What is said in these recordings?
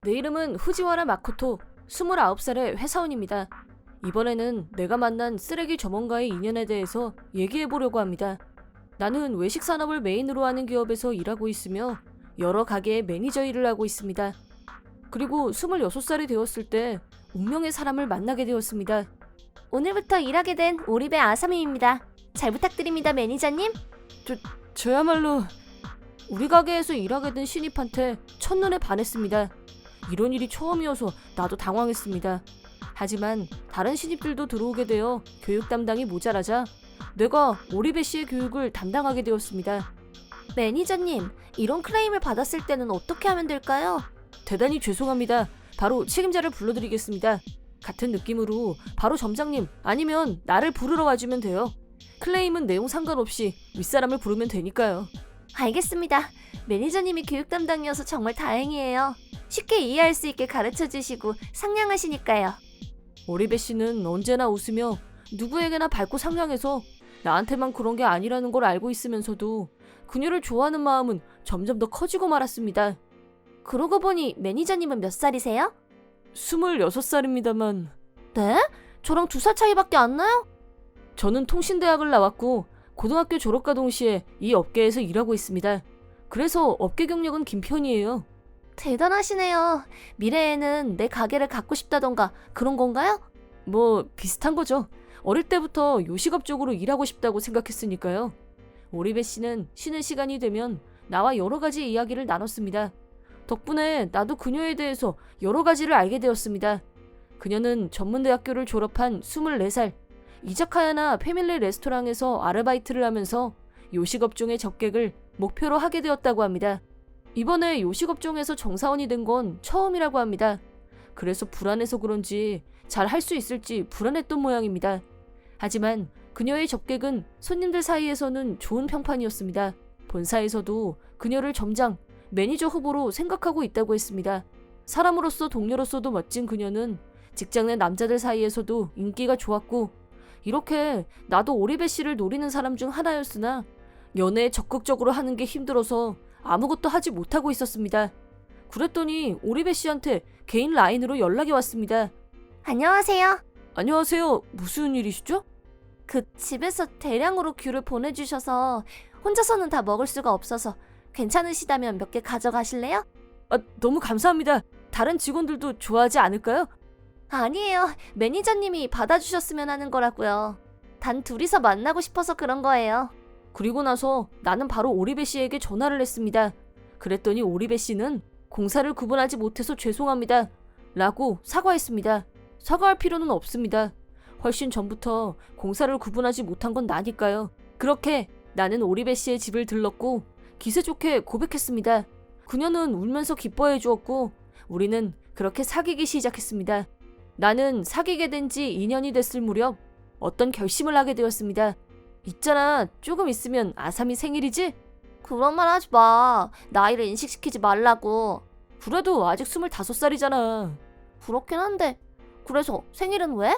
내 이름은 후지와라 마코토, 29살의 회사원입니다. 이번에는 내가 만난 쓰레기 점원과의 인연에 대해서 얘기해보려고 합니다. 나는 외식 산업을 메인으로 하는 기업에서 일하고 있으며 여러 가게의 매니저 일을 하고 있습니다. 그리고 26살이 되었을 때 운명의 사람을 만나게 되었습니다. 오늘부터 일하게 된 오리배 아사미입니다. 잘 부탁드립니다, 매니저님. 저야말로 우리 가게에서 일하게 된 신입한테 첫눈에 반했습니다. 이런 일이 처음이어서 나도 당황했습니다. 하지만 다른 신입들도 들어오게 되어 교육 담당이 모자라자 내가 오리배 씨의 교육을 담당하게 되었습니다. 매니저님, 이런 클레임을 받았을 때는 어떻게 하면 될까요? 대단히 죄송합니다. 바로 책임자를 불러드리겠습니다. 같은 느낌으로 바로 점장님 아니면 나를 부르러 와주면 돼요. 클레임은 내용 상관없이 윗사람을 부르면 되니까요. 알겠습니다. 매니저님이 교육 담당이어서 정말 다행이에요. 쉽게 이해할 수 있게 가르쳐주시고 상냥하시니까요. 오리배 씨는 언제나 웃으며 누구에게나 밝고 상냥해서 나한테만 그런 게 아니라는 걸 알고 있으면서도 그녀를 좋아하는 마음은 점점 더 커지고 말았습니다. 그러고 보니 매니저님은 몇 살이세요? 26살입니다만 네? 저랑 2살 차이밖에 안 나요? 저는 통신대학을 나왔고 고등학교 졸업과 동시에 이 업계에서 일하고 있습니다. 그래서 업계 경력은 긴 편이에요. 대단하시네요. 미래에는 내 가게를 갖고 싶다던가 그런 건가요? 뭐 비슷한 거죠. 어릴 때부터 요식업 쪽으로 일하고 싶다고 생각했으니까요. 오리배 씨는 쉬는 시간이 되면 나와 여러 가지 이야기를 나눴습니다. 덕분에 나도 그녀에 대해서 여러 가지를 알게 되었습니다. 그녀는 전문대학교를 졸업한 24살, 이자카야나 패밀리 레스토랑에서 아르바이트를 하면서 요식업종의 접객을 목표로 하게 되었다고 합니다. 이번에 요식업종에서 정사원이 된 건 처음이라고 합니다. 그래서 불안해서 그런지 잘 할 수 있을지 불안했던 모양입니다. 하지만 그녀의 접객은 손님들 사이에서는 좋은 평판이었습니다. 본사에서도 그녀를 점장, 매니저 후보로 생각하고 있다고 했습니다. 사람으로서 동료로서도 멋진 그녀는 직장 내 남자들 사이에서도 인기가 좋았고 이렇게 나도 오리배 씨를 노리는 사람 중 하나였으나 연애에 적극적으로 하는 게 힘들어서 아무것도 하지 못하고 있었습니다. 그랬더니 오리배 씨한테 개인 라인으로 연락이 왔습니다. 안녕하세요. 안녕하세요. 무슨 일이시죠? 그 집에서 대량으로 귤을 보내주셔서 혼자서는 다 먹을 수가 없어서 괜찮으시다면 몇 개 가져가실래요? 너무 감사합니다. 다른 직원들도 좋아하지 않을까요? 아니에요. 매니저님이 받아주셨으면 하는 거라고요. 단 둘이서 만나고 싶어서 그런 거예요. 그리고 나서 나는 바로 오리배 씨에게 전화를 했습니다. 그랬더니 오리배 씨는 공사를 구분하지 못해서 죄송합니다. 라고 사과했습니다. 사과할 필요는 없습니다. 훨씬 전부터 공사를 구분하지 못한 건 나니까요. 그렇게 나는 오리배 씨의 집을 들렀고 기세 좋게 고백했습니다. 그녀는 울면서 기뻐해 주었고 우리는 그렇게 사귀기 시작했습니다. 나는 사귀게 된 지 2년이 됐을 무렵 어떤 결심을 하게 되었습니다. 있잖아, 조금 있으면 아사미 생일이지? 그런 말 하지 마. 나이를 인식시키지 말라고. 그래도 아직 25살이잖아. 그렇긴 한데. 그래서 생일은 왜?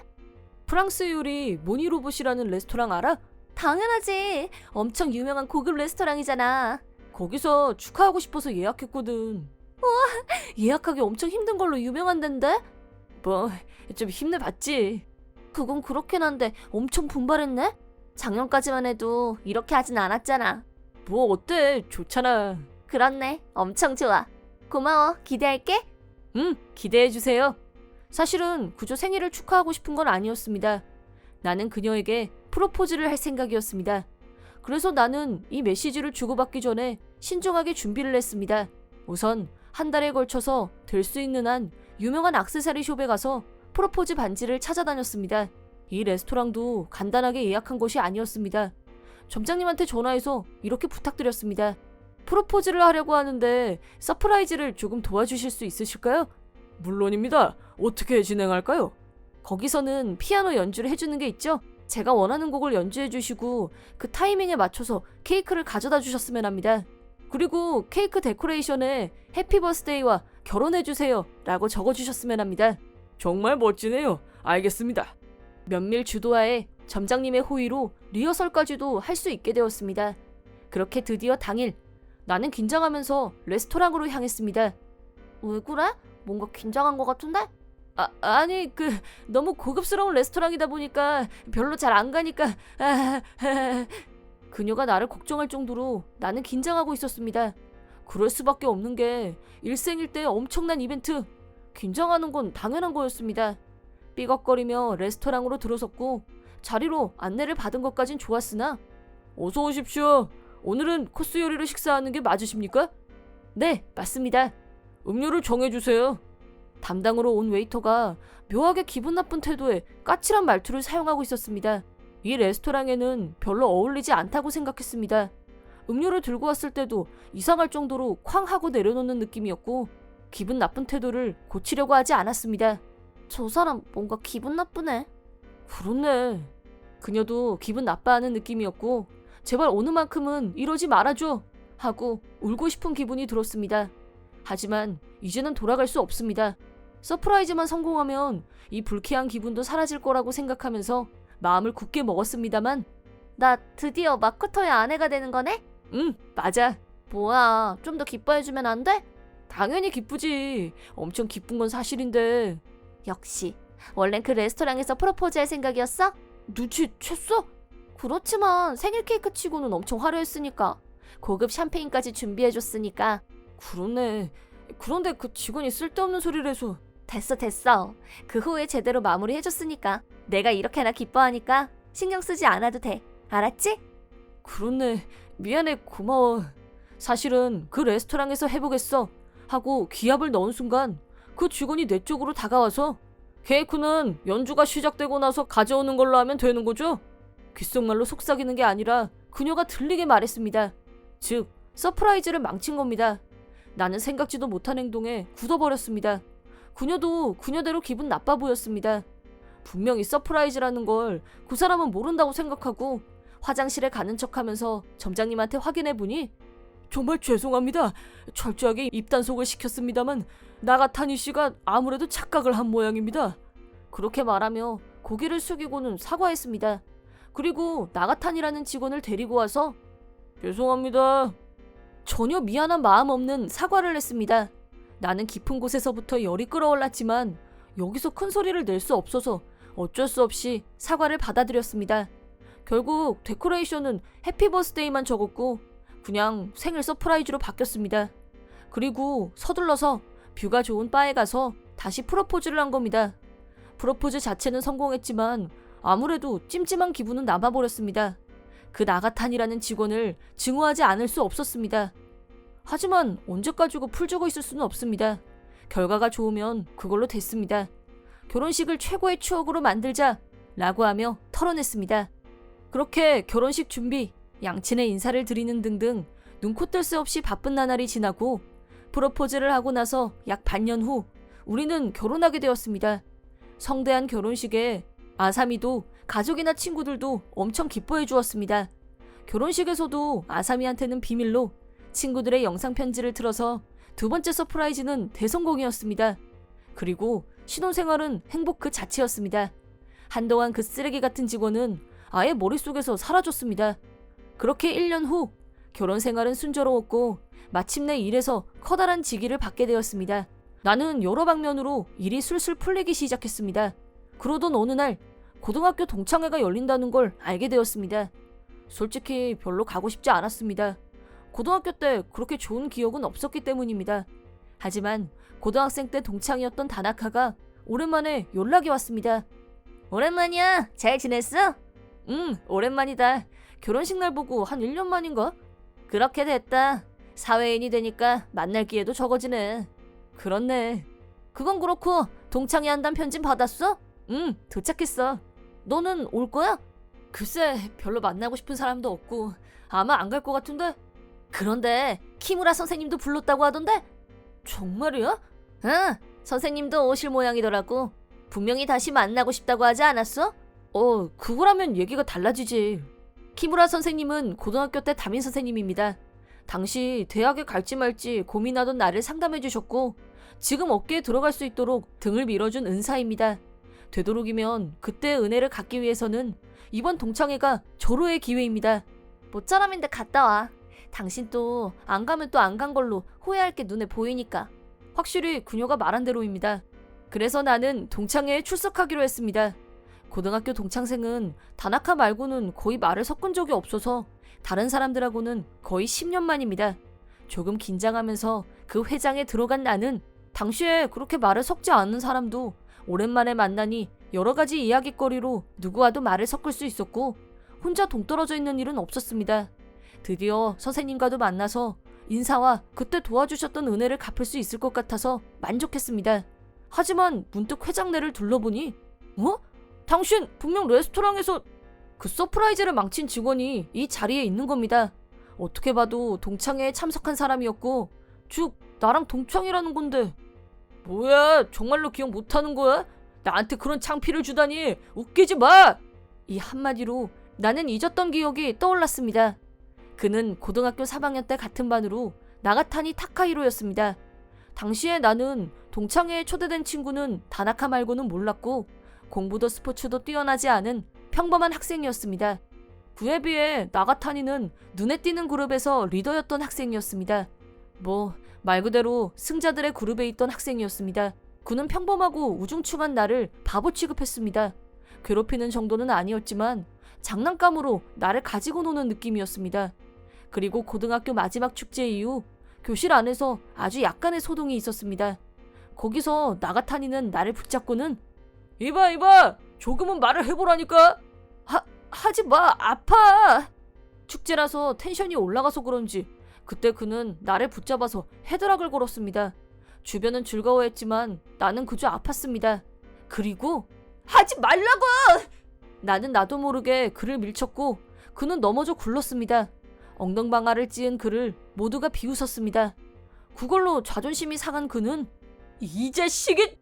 프랑스 요리 모니로봇이라는 레스토랑 알아? 당연하지. 엄청 유명한 고급 레스토랑이잖아. 거기서 축하하고 싶어서 예약했거든. 예약하기 엄청 힘든 걸로 유명한 덴데? 뭐 좀 힘내봤지. 그건 그렇긴 한데 엄청 분발했네? 작년까지만 해도 이렇게 하진 않았잖아. 뭐 어때? 좋잖아. 그렇네. 엄청 좋아. 고마워. 기대할게. 기대해주세요. 사실은 그저 생일을 축하하고 싶은 건 아니었습니다. 나는 그녀에게 프로포즈를 할 생각이었습니다. 그래서 나는 이 메시지를 주고받기 전에 신중하게 준비를 했습니다. 우선 한 달에 걸쳐서 될 수 있는 한 유명한 액세서리 숍에 가서 프로포즈 반지를 찾아다녔습니다. 이 레스토랑도 간단하게 예약한 것이 아니었습니다. 점장님한테 전화해서 이렇게 부탁드렸습니다. 프로포즈를 하려고 하는데 서프라이즈를 조금 도와주실 수 있으실까요? 물론입니다. 어떻게 진행할까요? 거기서는 피아노 연주를 해주는 게 있죠? 제가 원하는 곡을 연주해 주시고 그 타이밍에 맞춰서 케이크를 가져다 주셨으면 합니다. 그리고 케이크 데코레이션에 해피 버스데이와 결혼해 주세요 라고 적어주셨으면 합니다. 정말 멋지네요. 알겠습니다. 면밀 주도하에 점장님의 호의로 리허설까지도 할 수 있게 되었습니다. 그렇게 드디어 당일 나는 긴장하면서 레스토랑으로 향했습니다. 왜 그래? 뭔가 긴장한 것 같은데? 아니 너무 고급스러운 레스토랑이다 보니까 별로 잘 안 가니까 그녀가 나를 걱정할 정도로 나는 긴장하고 있었습니다. 그럴 수밖에 없는 게 일생일대 엄청난 이벤트. 긴장하는 건 당연한 거였습니다. 삐걱거리며 레스토랑으로 들어섰고 자리로 안내를 받은 것까진 좋았으나 어서 오십시오. 오늘은 코스 요리로 식사하는 게 맞으십니까? 네, 맞습니다. 음료를 정해주세요. 담당으로 온 웨이터가 묘하게 기분 나쁜 태도에 까칠한 말투를 사용하고 있었습니다. 이 레스토랑에는 별로 어울리지 않다고 생각했습니다. 음료를 들고 왔을 때도 이상할 정도로 쾅 하고 내려놓는 느낌이었고 기분 나쁜 태도를 고치려고 하지 않았습니다. 저 사람 뭔가 기분 나쁘네. 그렇네. 그녀도 기분 나빠하는 느낌이었고 제발 오늘만큼은 이러지 말아줘 하고 울고 싶은 기분이 들었습니다. 하지만 이제는 돌아갈 수 없습니다. 서프라이즈만 성공하면 이 불쾌한 기분도 사라질 거라고 생각하면서 마음을 굳게 먹었습니다만 나 드디어 마코토의 아내가 되는 거네? 응, 맞아. 뭐야, 좀 더 기뻐해주면 안 돼? 당연히 기쁘지. 엄청 기쁜 건 사실인데. 역시 원래는 그 레스토랑에서 프로포즈 할 생각이었어? 눈치챘어? 그렇지만 생일 케이크 치고는 엄청 화려했으니까. 고급 샴페인까지 준비해줬으니까. 그렇네. 그런데 그 직원이 쓸데없는 소리를 해서. 됐어. 그 후에 제대로 마무리해줬으니까. 내가 이렇게나 기뻐하니까 신경 쓰지 않아도 돼. 알았지? 그렇네. 미안해. 고마워. 사실은 그 레스토랑에서 해보겠어 하고 기합을 넣은 순간 그 직원이 내 쪽으로 다가와서 케이크는 연주가 시작되고 나서 가져오는 걸로 하면 되는 거죠? 귓속말로 속삭이는 게 아니라 그녀가 들리게 말했습니다. 즉 서프라이즈를 망친 겁니다. 나는 생각지도 못한 행동에 굳어버렸습니다. 그녀도 그녀대로 기분 나빠 보였습니다. 분명히 서프라이즈라는 걸 그 사람은 모른다고 생각하고 화장실에 가는 척하면서 점장님한테 확인해보니 정말 죄송합니다. 철저하게 입단속을 시켰습니다만 나가타니 씨가 아무래도 착각을 한 모양입니다. 그렇게 말하며 고개를 숙이고는 사과했습니다. 그리고 나가타니라는 직원을 데리고 와서 죄송합니다. 전혀 미안한 마음 없는 사과를 했습니다. 나는 깊은 곳에서부터 열이 끓어올랐지만 여기서 큰 소리를 낼 수 없어서 어쩔 수 없이 사과를 받아들였습니다. 결국 데코레이션은 해피 버스데이만 적었고 그냥 생일 서프라이즈로 바뀌었습니다. 그리고 서둘러서 뷰가 좋은 바에 가서 다시 프로포즈를 한 겁니다. 프로포즈 자체는 성공했지만 아무래도 찜찜한 기분은 남아버렸습니다. 그 나가탄이라는 직원을 증오하지 않을 수 없었습니다. 하지만 언제까지고 풀주고 있을 수는 없습니다. 결과가 좋으면 그걸로 됐습니다. 결혼식을 최고의 추억으로 만들자 라고 하며 털어냈습니다. 그렇게 결혼식 준비, 양친의 인사를 드리는 등등 눈코 뜰 새 없이 바쁜 나날이 지나고 프로포즈를 하고 나서 약 반년 후 우리는 결혼하게 되었습니다. 성대한 결혼식에 아사미도 가족이나 친구들도 엄청 기뻐해 주었습니다. 결혼식에서도 아사미한테는 비밀로 친구들의 영상 편지를 틀어서 두 번째 서프라이즈는 대성공이었습니다. 그리고 신혼생활은 행복 그 자체였습니다. 한동안 그 쓰레기 같은 직원은 아예 머릿속에서 사라졌습니다. 그렇게 1년 후 결혼 생활은 순조로웠고 마침내 일에서 커다란 직위를 받게 되었습니다. 나는 여러 방면으로 일이 술술 풀리기 시작했습니다. 그러던 어느 날 고등학교 동창회가 열린다는 걸 알게 되었습니다. 솔직히 별로 가고 싶지 않았습니다. 고등학교 때 그렇게 좋은 기억은 없었기 때문입니다. 하지만 고등학생 때 동창이었던 다나카가 오랜만에 연락이 왔습니다. 오랜만이야. 잘 지냈어? 응, 오랜만이다. 결혼식 날 보고 한 1년 만인가? 그렇게 됐다. 사회인이 되니까 만날 기회도 적어지네. 그렇네. 그건 그렇고 동창회 한다는 편지 받았어? 응, 도착했어. 너는 올 거야? 글쎄, 별로 만나고 싶은 사람도 없고 아마 안 갈 것 같은데? 그런데 키무라 선생님도 불렀다고 하던데? 정말이야? 응, 선생님도 오실 모양이더라고. 분명히 다시 만나고 싶다고 하지 않았어? 그거라면 얘기가 달라지지. 키무라 선생님은 고등학교 때 담임 선생님입니다. 당시 대학에 갈지 말지 고민하던 나를 상담해 주셨고 지금 업계에 들어갈 수 있도록 등을 밀어준 은사입니다. 되도록이면 그때의 은혜를 갚기 위해서는 이번 동창회가 절호의 기회입니다. 모처럼인데 갔다 와. 당신 또 안 가면 또 안 간 걸로 후회할 게 눈에 보이니까. 확실히 그녀가 말한 대로입니다. 그래서 나는 동창회에 출석하기로 했습니다. 고등학교 동창생은 다나카 말고는 거의 말을 섞은 적이 없어서 다른 사람들하고는 거의 10년 만입니다. 조금 긴장하면서 그 회장에 들어간 나는 당시에 그렇게 말을 섞지 않은 사람도 오랜만에 만나니 여러 가지 이야깃거리로 누구와도 말을 섞을 수 있었고 혼자 동떨어져 있는 일은 없었습니다. 드디어 선생님과도 만나서 인사와 그때 도와주셨던 은혜를 갚을 수 있을 것 같아서 만족했습니다. 하지만 문득 회장네를 둘러보니 당신 분명 레스토랑에서 그 서프라이즈를 망친 직원이 이 자리에 있는 겁니다. 어떻게 봐도 동창회에 참석한 사람이었고 즉 나랑 동창이라는 건데 뭐야 정말로 기억 못하는 거야? 나한테 그런 창피를 주다니 웃기지 마! 이 한마디로 나는 잊었던 기억이 떠올랐습니다. 그는 고등학교 3학년 때 같은 반으로 나가타니 타카히로였습니다. 당시에 나는 동창회에 초대된 친구는 다나카 말고는 몰랐고 공부도 스포츠도 뛰어나지 않은 평범한 학생이었습니다. 그에 비해 나가타니는 눈에 띄는 그룹에서 리더였던 학생이었습니다. 말 그대로 승자들의 그룹에 있던 학생이었습니다. 그는 평범하고 우중충한 나를 바보 취급했습니다. 괴롭히는 정도는 아니었지만 장난감으로 나를 가지고 노는 느낌이었습니다. 그리고 고등학교 마지막 축제 이후 교실 안에서 아주 약간의 소동이 있었습니다. 거기서 나가타니는 나를 붙잡고는 이봐 조금은 말을 해보라니까. 하지 마 아파. 축제라서 텐션이 올라가서 그런지 그때 그는 나를 붙잡아서 헤드락을 걸었습니다. 주변은 즐거워했지만 나는 그저 아팠습니다. 그리고 하지 말라고! 나는 나도 모르게 그를 밀쳤고 그는 넘어져 굴렀습니다. 엉덩방아를 찧은 그를 모두가 비웃었습니다. 그걸로 자존심이 상한 그는 이 자식이!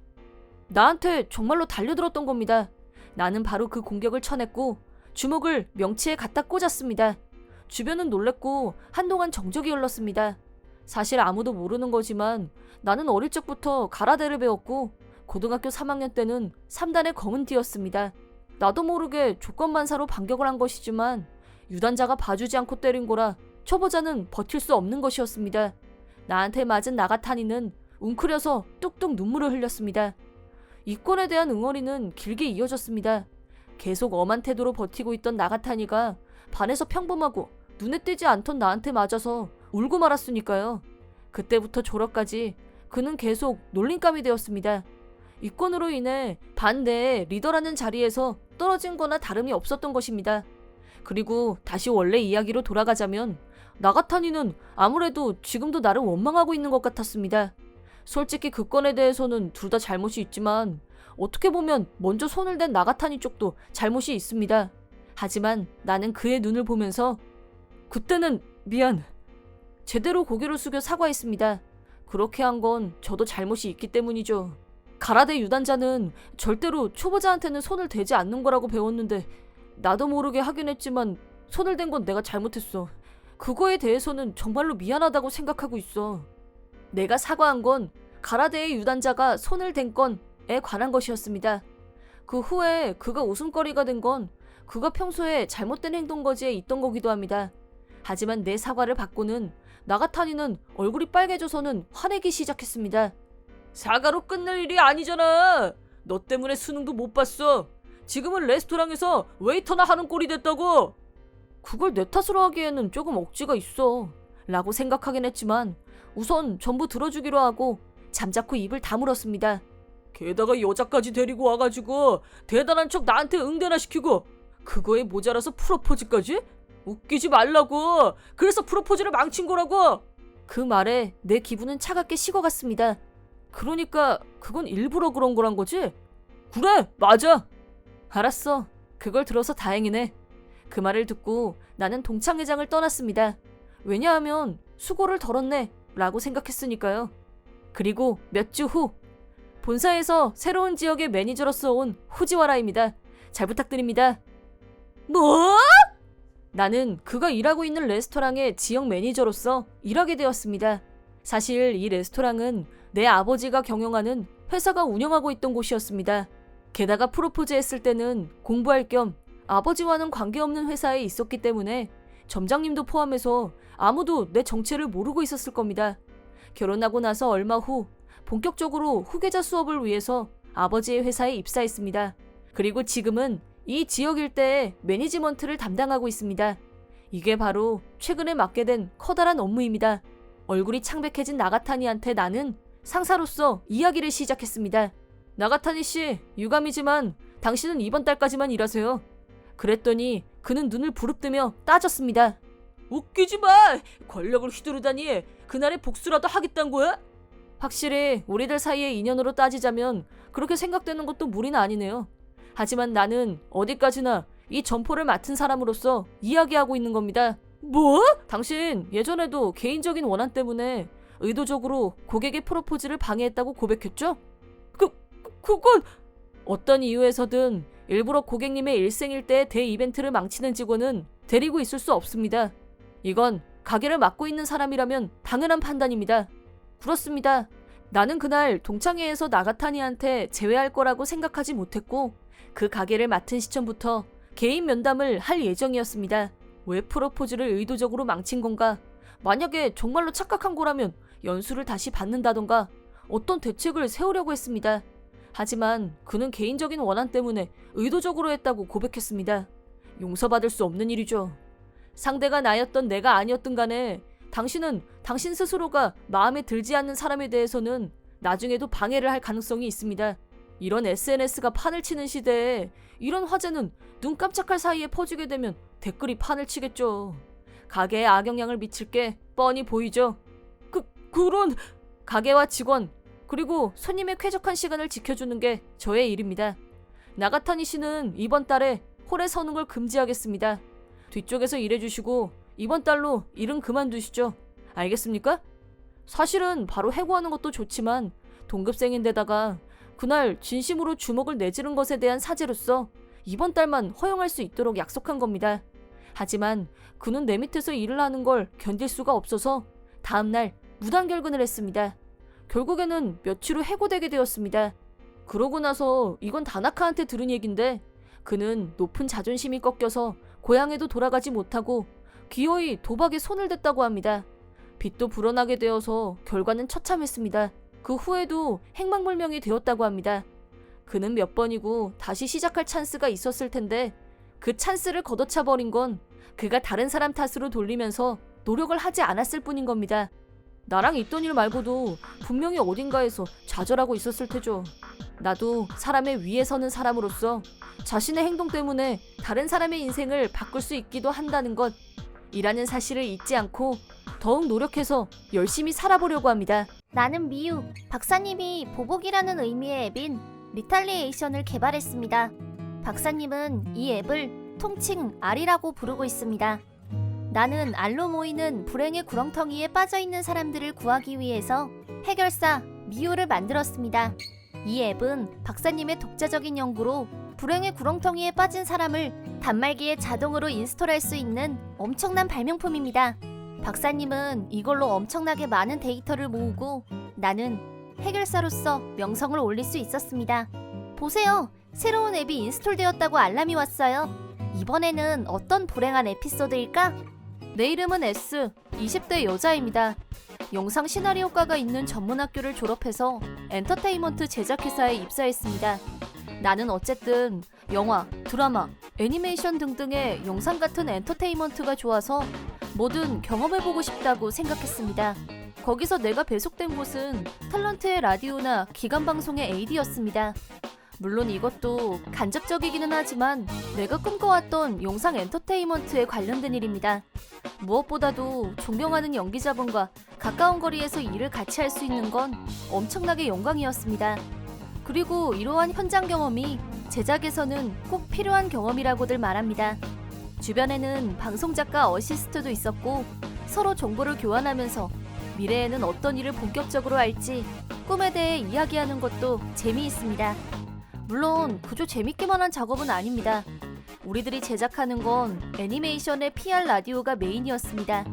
나한테 정말로 달려들었던 겁니다. 나는 바로 그 공격을 쳐냈고 주먹을 명치에 갖다 꽂았습니다. 주변은 놀랬고 한동안 정적이 흘렀습니다. 사실 아무도 모르는 거지만 나는 어릴 적부터 가라데를 배웠고 고등학교 3학년 때는 3단의 검은 띠였습니다. 나도 모르게 조건반사로 반격을 한 것이지만 유단자가 봐주지 않고 때린 거라 초보자는 버틸 수 없는 것이었습니다. 나한테 맞은 나가타니는 웅크려서 뚝뚝 눈물을 흘렸습니다. 이권에 대한 응어리는 길게 이어졌습니다. 계속 엄한 태도로 버티고 있던 나가타니가 반에서 평범하고 눈에 띄지 않던 나한테 맞아서 울고 말았으니까요. 그때부터 졸업까지 그는 계속 놀림감이 되었습니다. 이권으로 인해 반 내에 리더라는 자리에서 떨어진 거나 다름이 없었던 것입니다. 그리고 다시 원래 이야기로 돌아가자면 나가타니는 아무래도 지금도 나를 원망하고 있는 것 같았습니다. 솔직히 그 건에 대해서는 둘 다 잘못이 있지만 어떻게 보면 먼저 손을 댄 나가타니 쪽도 잘못이 있습니다. 하지만 나는 그의 눈을 보면서 그때는 미안. 제대로 고개를 숙여 사과했습니다. 그렇게 한 건 저도 잘못이 있기 때문이죠. 가라데 유단자는 절대로 초보자한테는 손을 대지 않는 거라고 배웠는데 나도 모르게 하긴 했지만 손을 댄 건 내가 잘못했어. 그거에 대해서는 정말로 미안하다고 생각하고 있어. 내가 사과한 건 가라데의 유단자가 손을 댄 건에 관한 것이었습니다. 그 후에 그가 웃음거리가 된 건 그가 평소에 잘못된 행동거지에 있던 거기도 합니다. 하지만 내 사과를 받고는 나가타니는 얼굴이 빨개져서는 화내기 시작했습니다. 사과로 끝낼 일이 아니잖아. 너 때문에 수능도 못 봤어. 지금은 레스토랑에서 웨이터나 하는 꼴이 됐다고. 그걸 내 탓으로 하기에는 조금 억지가 있어 라고 생각하긴 했지만 우선 전부 들어주기로 하고 잠자코 입을 다물었습니다. 게다가 여자까지 데리고 와가지고 대단한 척 나한테 응대나 시키고 그거에 모자라서 프로포즈까지? 웃기지 말라고. 그래서 프로포즈를 망친 거라고. 그 말에 내 기분은 차갑게 식어갔습니다. 그러니까 그건 일부러 그런 거란 거지? 그래 맞아. 알았어. 그걸 들어서 다행이네. 그 말을 듣고 나는 동창회장을 떠났습니다. 왜냐하면 수고를 덜었네 라고 생각했으니까요. 그리고 몇 주 후 본사에서 새로운 지역의 매니저로서 온 후지와라입니다. 잘 부탁드립니다. 뭐? 나는 그가 일하고 있는 레스토랑의 지역 매니저로서 일하게 되었습니다. 사실 이 레스토랑은 내 아버지가 경영하는 회사가 운영하고 있던 곳이었습니다. 게다가 프로포즈 했을 때는 공부할 겸 아버지와는 관계없는 회사에 있었기 때문에 점장님도 포함해서 아무도 내 정체를 모르고 있었을 겁니다. 결혼하고 나서 얼마 후 본격적으로 후계자 수업을 위해서 아버지의 회사에 입사했습니다. 그리고 지금은 이 지역 일대의 매니지먼트를 담당하고 있습니다. 이게 바로 최근에 맡게 된 커다란 업무입니다. 얼굴이 창백해진 나가타니한테 나는 상사로서 이야기를 시작했습니다. 나가타니 씨, 유감이지만 당신은 이번 달까지만 일하세요. 그랬더니 그는 눈을 부릅뜨며 따졌습니다. 웃기지 마! 권력을 휘두르다니 그날의 복수라도 하겠다는 거야? 확실히 우리들 사이의 인연으로 따지자면 그렇게 생각되는 것도 무리는 아니네요. 하지만 나는 어디까지나 이 점포를 맡은 사람으로서 이야기하고 있는 겁니다. 뭐? 당신 예전에도 개인적인 원한 때문에 의도적으로 고객의 프로포즈를 방해했다고 고백했죠? 그건 어떤 이유에서든 일부러 고객님의 일생일대의 대이벤트를 망치는 직원은 데리고 있을 수 없습니다. 이건 가게를 맡고 있는 사람이라면 당연한 판단입니다. 그렇습니다. 나는 그날 동창회에서 나가타니한테 제외할 거라고 생각하지 못했고 그 가게를 맡은 시점부터 개인 면담을 할 예정이었습니다. 왜 프로포즈를 의도적으로 망친 건가? 만약에 정말로 착각한 거라면 연수를 다시 받는다던가 어떤 대책을 세우려고 했습니다. 하지만 그는 개인적인 원한 때문에 의도적으로 했다고 고백했습니다. 용서받을 수 없는 일이죠. 상대가 나였던 내가 아니었든 간에 당신은 당신 스스로가 마음에 들지 않는 사람에 대해서는 나중에도 방해를 할 가능성이 있습니다. 이런 SNS가 판을 치는 시대에 이런 화제는 눈 깜짝할 사이에 퍼지게 되면 댓글이 판을 치겠죠. 가게에 악영향을 미칠 게 뻔히 보이죠. 그런 가게와 직원 그리고 손님의 쾌적한 시간을 지켜주는 게 저의 일입니다. 나가타니 씨는 이번 달에 홀에 서는 걸 금지하겠습니다. 뒤쪽에서 일해주시고 이번 달로 일은 그만두시죠. 알겠습니까? 사실은 바로 해고하는 것도 좋지만 동급생인데다가 그날 진심으로 주먹을 내지른 것에 대한 사죄로서 이번 달만 허용할 수 있도록 약속한 겁니다. 하지만 그는 내 밑에서 일을 하는 걸 견딜 수가 없어서 다음날 무단결근을 했습니다. 결국에는 며칠 후 해고되게 되었습니다. 그러고 나서 이건 다나카한테 들은 얘긴데 그는 높은 자존심이 꺾여서 고향에도 돌아가지 못하고 기어이 도박에 손을 댔다고 합니다. 빚도 불어나게 되어서 결과는 처참했습니다. 그 후에도 행방불명이 되었다고 합니다. 그는 몇 번이고 다시 시작할 찬스가 있었을 텐데 그 찬스를 걷어차버린 건 그가 다른 사람 탓으로 돌리면서 노력을 하지 않았을 뿐인 겁니다. 나랑 있던 일 말고도 분명히 어딘가에서 좌절하고 있었을 테죠. 나도 사람의 위에 서는 사람으로서 자신의 행동 때문에 다른 사람의 인생을 바꿀 수 있기도 한다는 것, 이라는 사실을 잊지 않고 더욱 노력해서 열심히 살아보려고 합니다. 나는 미유. 박사님이 보복이라는 의미의 앱인 리탈리에이션을 개발했습니다. 박사님은 이 앱을 통칭 R이라고 부르고 있습니다. 나는 알로 모이는 불행의 구렁텅이에 빠져있는 사람들을 구하기 위해서 해결사 미유를 만들었습니다. 이 앱은 박사님의 독자적인 연구로 불행의 구렁텅이에 빠진 사람을 단말기에 자동으로 인스톨할 수 있는 엄청난 발명품입니다. 박사님은 이걸로 엄청나게 많은 데이터를 모으고 나는 해결사로서 명성을 올릴 수 있었습니다. 보세요. 새로운 앱이 인스톨되었다고 알람이 왔어요. 이번에는 어떤 불행한 에피소드일까? 내 이름은 S, 20대 여자입니다. 영상 시나리오과가 있는 전문학교를 졸업해서 엔터테인먼트 제작회사에 입사했습니다. 나는 어쨌든 영화, 드라마, 애니메이션 등등의 영상 같은 엔터테인먼트가 좋아서 뭐든 경험해보고 싶다고 생각했습니다. 거기서 내가 배속된 곳은 탤런트의 라디오나 기관방송의 AD였습니다. 물론 이것도 간접적이기는 하지만 내가 꿈꿔왔던 영상 엔터테인먼트에 관련된 일입니다. 무엇보다도 존경하는 연기자분과 가까운 거리에서 일을 같이 할 수 있는 건 엄청나게 영광이었습니다. 그리고 이러한 현장 경험이 제작에서는 꼭 필요한 경험이라고들 말합니다. 주변에는 방송작가 어시스트도 있었고 서로 정보를 교환하면서 미래에는 어떤 일을 본격적으로 할지 꿈에 대해 이야기하는 것도 재미있습니다. 물론 그저 재밌기만 한 작업은 아닙니다. 우리들이 제작하는 건 애니메이션의 PR 라디오가 메인이었습니다.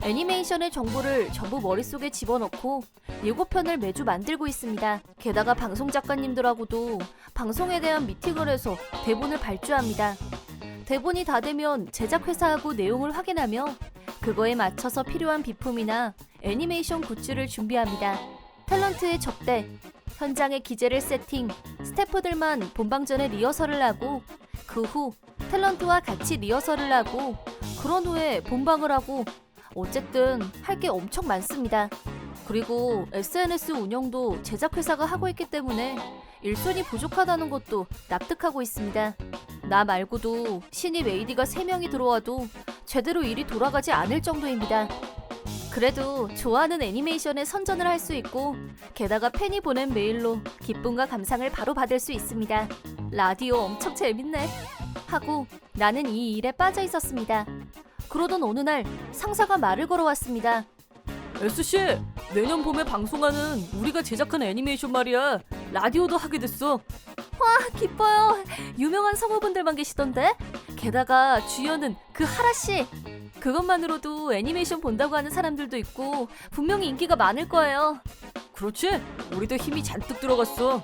애니메이션의 정보를 전부 머릿속에 집어넣고 예고편을 매주 만들고 있습니다. 게다가 방송 작가님들하고도 방송에 대한 미팅을 해서 대본을 발주합니다. 대본이 다 되면 제작회사하고 내용을 확인하며 그거에 맞춰서 필요한 비품이나 애니메이션 굿즈를 준비합니다. 탤런트의 접대, 현장의 기재를 세팅, 스태프들만 본방 전에 리허설을 하고 그 후 탤런트와 같이 리허설을 하고 그런 후에 본방을 하고 어쨌든 할 게 엄청 많습니다. 그리고 SNS 운영도 제작회사가 하고 있기 때문에 일손이 부족하다는 것도 납득하고 있습니다. 나 말고도 신입 AD가 3명이 들어와도 제대로 일이 돌아가지 않을 정도입니다. 그래도 좋아하는 애니메이션에 선전을 할 수 있고 게다가 팬이 보낸 메일로 기쁨과 감상을 바로 받을 수 있습니다. 라디오 엄청 재밌네 하고 나는 이 일에 빠져 있었습니다. 그러던 어느 날 상사가 말을 걸어왔습니다. SC, 내년 봄에 방송하는 우리가 제작한 애니메이션 말이야. 라디오도 하게 됐어. 기뻐요. 유명한 성우분들만 계시던데? 게다가 주연은 그 하라씨. 그것만으로도 애니메이션 본다고 하는 사람들도 있고 분명히 인기가 많을 거예요. 그렇지? 우리도 힘이 잔뜩 들어갔어.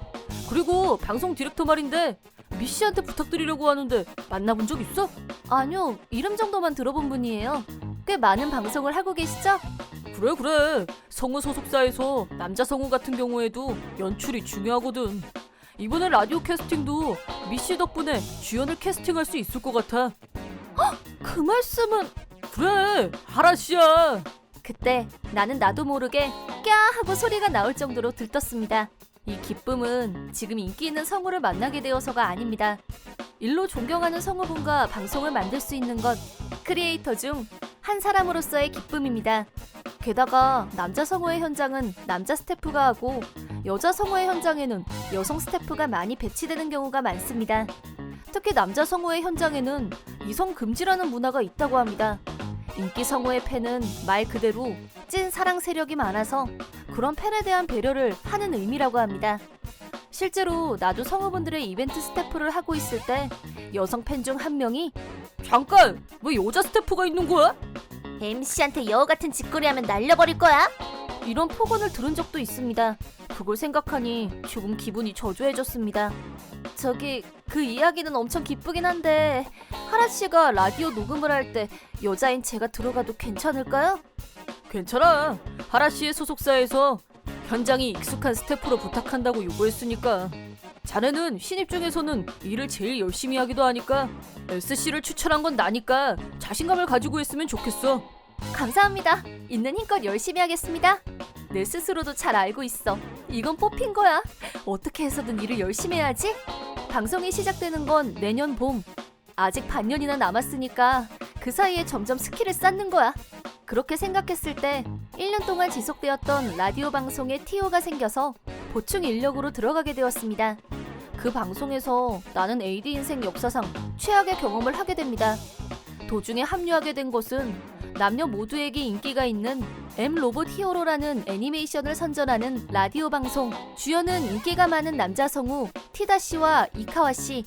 그리고 방송 디렉터 말인데 미씨한테 부탁드리려고 하는데 만나본 적 있어? 아니요, 이름 정도만 들어본 분이에요. 꽤 많은 방송을 하고 계시죠? 그래. 성우 소속사에서 남자 성우 같은 경우에도 연출이 중요하거든. 이번에 라디오 캐스팅도 미씨 덕분에 주연을 캐스팅할 수 있을 것 같아. 그 말씀은... 그래, 하라씨야. 그때 나는 나도 모르게 꺄 하고 소리가 나올 정도로 들떴습니다. 이 기쁨은 지금 인기 있는 성우를 만나게 되어서가 아닙니다. 일로 존경하는 성우분과 방송을 만들 수 있는 것, 크리에이터 중 한 사람으로서의 기쁨입니다. 게다가 남자 성우의 현장은 남자 스태프가 하고 여자 성우의 현장에는 여성 스태프가 많이 배치되는 경우가 많습니다. 특히 남자 성우의 현장에는 이성 금지라는 문화가 있다고 합니다. 인기 성우의 팬은 말 그대로 찐 사랑 세력이 많아서 그런 팬에 대한 배려를 하는 의미라고 합니다. 실제로 나도 성우분들의 이벤트 스태프를 하고 있을 때 여성 팬 중 한 명이 잠깐, 왜 여자 스태프가 있는 거야? MC한테 여우 같은 짓거리 하면 날려버릴 거야? 이런 폭언을 들은 적도 있습니다. 그걸 생각하니 조금 기분이 저조해졌습니다. 저기 그 이야기는 엄청 기쁘긴 한데 하라씨가 라디오 녹음을 할 때 여자인 제가 들어가도 괜찮을까요? 괜찮아. 하라씨의 소속사에서 현장이 익숙한 스태프로 부탁한다고 요구했으니까. 자네는 신입 중에서는 일을 제일 열심히 하기도 하니까 SC를 추천한 건 나니까 자신감을 가지고 했으면 좋겠어. 감사합니다. 있는 힘껏 열심히 하겠습니다. 내 스스로도 잘 알고 있어. 이건 뽑힌 거야. 어떻게 해서든 일을 열심히 해야지. 방송이 시작되는 건 내년 봄. 아직 반년이나 남았으니까 그 사이에 점점 스킬을 쌓는 거야. 그렇게 생각했을 때 1년 동안 지속되었던 라디오 방송에 TO가 생겨서 보충 인력으로 들어가게 되었습니다. 그 방송에서 나는 AD 인생 역사상 최악의 경험을 하게 됩니다. 도중에 합류하게 된 것은 남녀 모두에게 인기가 있는 M 로봇 히어로라는 애니메이션을 선전하는 라디오 방송. 주연은 인기가 많은 남자 성우 티다씨와 이카와씨.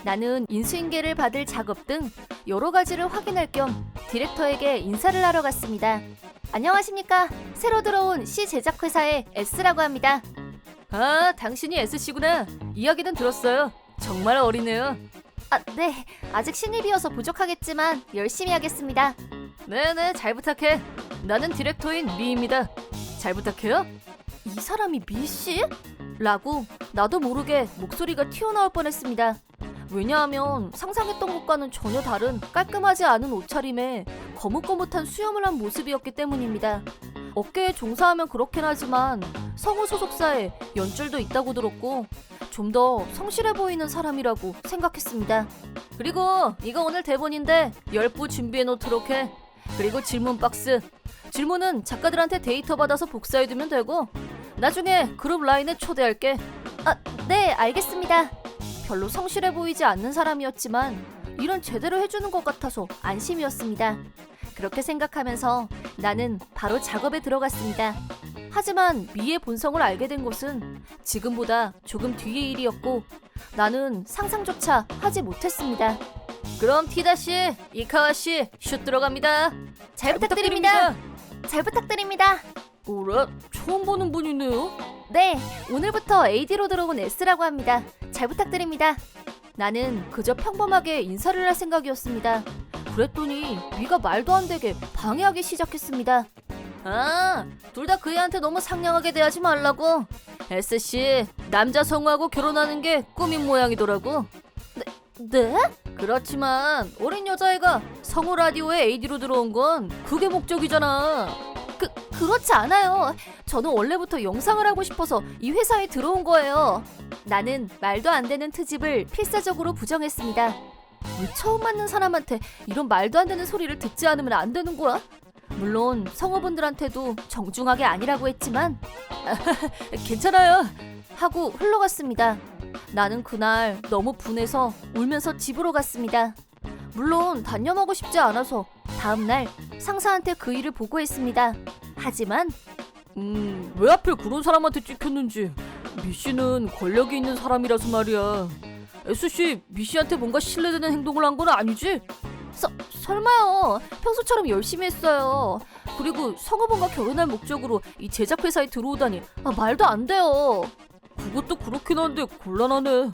나는 인수인계를 받을 작업 등 여러 가지를 확인할 겸 디렉터에게 인사를 하러 갔습니다. 안녕하십니까? 새로 들어온 C 제작회사의 S라고 합니다. 아, 당신이 SC구나. 이야기는 들었어요. 정말 어리네요. 네. 아직 신입이어서 부족하겠지만 열심히 하겠습니다. 네네, 잘 부탁해. 나는 디렉터인 미입니다. 잘 부탁해요. 이 사람이 미씨? 라고 나도 모르게 목소리가 튀어나올 뻔했습니다. 왜냐하면 상상했던 것과는 전혀 다른 깔끔하지 않은 옷차림에 거뭇거뭇한 수염을 한 모습이었기 때문입니다. 업계에 종사하면 그렇긴 하지만 성우 소속사에 연줄도 있다고 들었고 좀 더 성실해 보이는 사람이라고 생각했습니다. 그리고 이거 오늘 대본인데 10부 준비해 놓도록 해. 그리고 질문 박스. 질문은 작가들한테 데이터 받아서 복사해두면 되고 나중에 그룹 라인에 초대할게. 네, 알겠습니다. 별로 성실해 보이지 않는 사람이었지만 일은 제대로 해주는 것 같아서 안심이었습니다. 그렇게 생각하면서 나는 바로 작업에 들어갔습니다. 하지만 미의 본성을 알게 된 것은 지금보다 조금 뒤의 일이었고 나는 상상조차 하지 못했습니다. 그럼 티다씨, 이카와씨 슛 들어갑니다. 잘 부탁드립니다. 잘 부탁드립니다. 뭐라? 처음 보는 분이네요. 네, 오늘부터 AD로 들어온 S라고 합니다. 잘 부탁드립니다. 나는 그저 평범하게 인사를 할 생각이었습니다. 그랬더니 미가 말도 안 되게 방해하기 시작했습니다. 아, 둘 다 그 애한테 너무 상냥하게 대하지 말라고. S씨, 남자 성우하고 결혼하는 게 꿈인 모양이더라고. 네? 그렇지만 어린 여자애가 성우 라디오에 AD로 들어온 건 그게 목적이잖아. 그렇지 않아요. 저는 원래부터 영상을 하고 싶어서 이 회사에 들어온 거예요. 나는 말도 안 되는 트집을 필사적으로 부정했습니다. 왜 처음 만난 사람한테 이런 말도 안 되는 소리를 듣지 않으면 안 되는 거야? 물론 성우분들한테도 정중하게 아니라고 했지만 괜찮아요. 하고 흘러갔습니다. 나는 그날 너무 분해서 울면서 집으로 갔습니다. 물론 단념하고 싶지 않아서 다음날 상사한테 그 일을 보고했습니다. 하지만 왜 하필 그런 사람한테 찍혔는지. 미씨는 권력이 있는 사람이라서 말이야. S씨, 미씨한테 뭔가 신뢰되는 행동을 한 건 아니지? 설마요. 평소처럼 열심히 했어요. 그리고 성우분과 결혼할 목적으로 이 제작회사에 들어오다니 말도 안 돼요. 그것도 그렇긴 한데 곤란하네.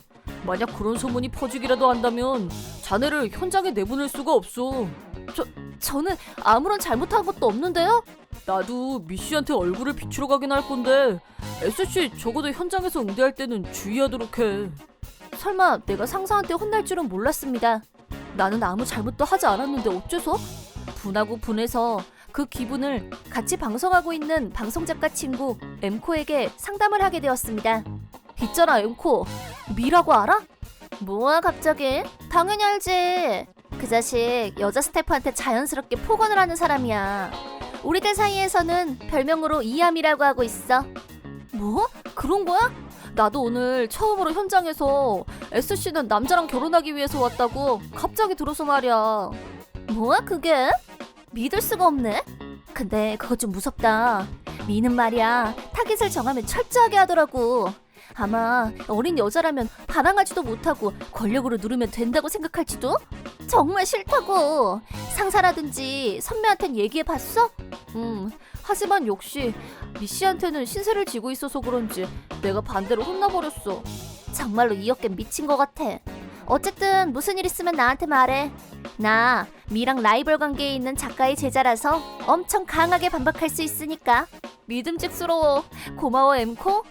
만약 그런 소문이 퍼지기라도 한다면 자네를 현장에 내보낼 수가 없어. 저는 아무런 잘못한 것도 없는데요? 나도 미씨한테 얼굴을 비추러 가긴 할 건데 S씨 적어도 현장에서 응대할 때는 주의하도록 해. 설마 내가 상사한테 혼날 줄은 몰랐습니다. 나는 아무 잘못도 하지 않았는데 어째서? 분하고 분해서 그 기분을 같이 방송하고 있는 방송작가 친구 엠코에게 상담을 하게 되었습니다. 있잖아 엠코, 미라고 알아? 뭐야 갑자기? 당연히 알지. 그 자식 여자 스태프한테 자연스럽게 폭언을 하는 사람이야. 우리들 사이에서는 별명으로 이암이라고 하고 있어. 뭐? 그런 거야? 나도 오늘 처음으로 현장에서 S씨는 남자랑 결혼하기 위해서 왔다고 갑자기 들어서 말이야. 뭐야 그게? 믿을 수가 없네. 근데 그거 좀 무섭다. 미는 말이야 타깃을 정하면 철저하게 하더라고. 아마 어린 여자라면 반항하지도 못하고 권력으로 누르면 된다고 생각할지도? 정말 싫다고. 상사라든지 선배한텐 얘기해봤어? 하지만 역시 미씨한테는 신세를 지고 있어서 그런지 내가 반대로 혼나버렸어. 정말로 이 어깨 미친 것 같아. 어쨌든 무슨 일 있으면 나한테 말해. 나 미랑 라이벌 관계에 있는 작가의 제자라서 엄청 강하게 반박할 수 있으니까. 믿음직스러워. 고마워 엠코.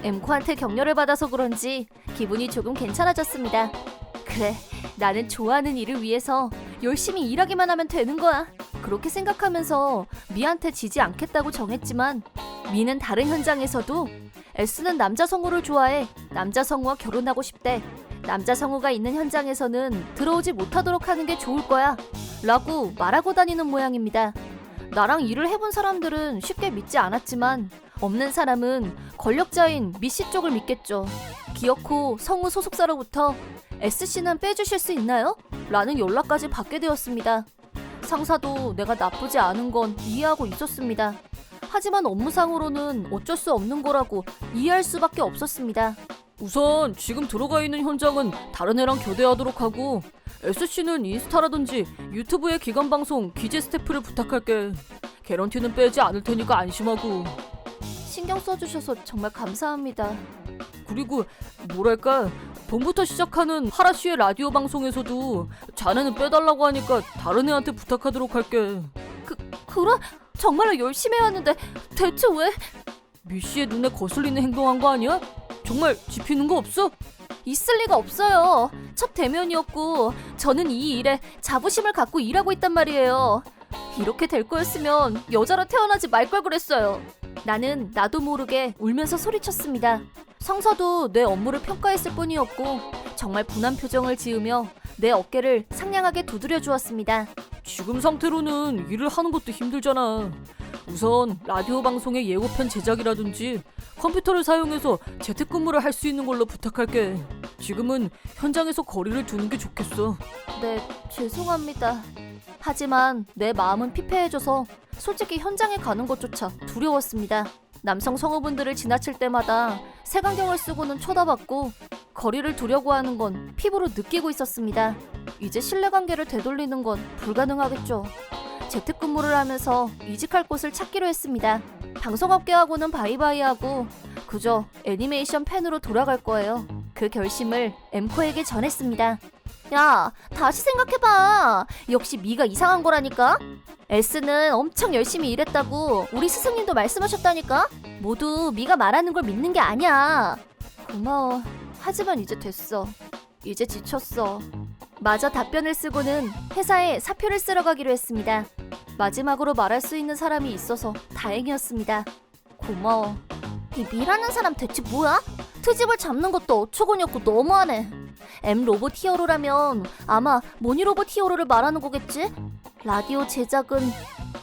엠코한테 격려를 받아서 그런지 기분이 조금 괜찮아졌습니다. 그래, 나는 좋아하는 일을 위해서 열심히 일하기만 하면 되는 거야. 그렇게 생각하면서 미한테 지지 않겠다고 정했지만 미는 다른 현장에서도 S는 남자 성우를 좋아해. 남자 성우와 결혼하고 싶대. 남자 성우가 있는 현장에서는 들어오지 못하도록 하는 게 좋을 거야 라고 말하고 다니는 모양입니다. 나랑 일을 해본 사람들은 쉽게 믿지 않았지만 없는 사람은 권력자인 미씨 쪽을 믿겠죠. 기어코 성우 소속사로부터 S씨는 빼주실 수 있나요? 라는 연락까지 받게 되었습니다. 상사도 내가 나쁘지 않은 건 이해하고 있었습니다. 하지만 업무상으로는 어쩔 수 없는 거라고 이해할 수밖에 없었습니다. 우선 지금 들어가 있는 현장은 다른 애랑 교대하도록 하고 S씨는 인스타라든지 유튜브의 기관 방송 기재 스태프를 부탁할게. 개런티는 빼지 않을 테니까 안심하고. 신경 써주셔서 정말 감사합니다. 그리고 뭐랄까, 봄부터 시작하는 하라씨의 라디오 방송에서도 자네는 빼달라고 하니까 다른 애한테 부탁하도록 할게. 그럼 정말로 열심히 해왔는데 대체 왜? 미씨의 눈에 거슬리는 행동한 거 아니야? 정말 짚히는 거 없어? 있을 리가 없어요. 첫 대면이었고 저는 이 일에 자부심을 갖고 일하고 있단 말이에요. 이렇게 될 거였으면 여자로 태어나지 말 걸 그랬어요. 나는 나도 모르게 울면서 소리쳤습니다. 상사도 내 업무를 평가했을 뿐이었고 정말 분한 표정을 지으며 내 어깨를 상냥하게 두드려 주었습니다. 지금 상태로는 일을 하는 것도 힘들잖아. 우선 라디오 방송의 예고편 제작이라든지 컴퓨터를 사용해서 재택근무를 할 수 있는 걸로 부탁할게. 지금은 현장에서 거리를 두는 게 좋겠어. 네, 죄송합니다. 하지만 내 마음은 피폐해져서 솔직히 현장에 가는 것조차 두려웠습니다. 남성 성우분들을 지나칠 때마다 색안경을 쓰고는 쳐다봤고 거리를 두려고 하는 건 피부로 느끼고 있었습니다. 이제 신뢰관계를 되돌리는 건 불가능하겠죠. 재택근무를 하면서 이직할 곳을 찾기로 했습니다. 방송업계하고는 바이바이하고 그저 애니메이션 팬으로 돌아갈 거예요. 그 결심을 엠코에게 전했습니다. 야, 다시 생각해봐. 역시 미가 이상한 거라니까. S는 엄청 열심히 일했다고 우리 스승님도 말씀하셨다니까. 모두 미가 말하는 걸 믿는 게 아니야. 고마워. 하지만 이제 됐어. 이제 지쳤어. 마저 답변을 쓰고는 회사에 사표를 쓰러 가기로 했습니다. 마지막으로 말할 수 있는 사람이 있어서 다행이었습니다. 고마워. 이 미라는 사람 대체 뭐야? 트집을 잡는 것도 어처구니없고 너무하네. M 로봇 히어로라면 아마 모니 로봇 히어로를 말하는 거겠지? 라디오 제작은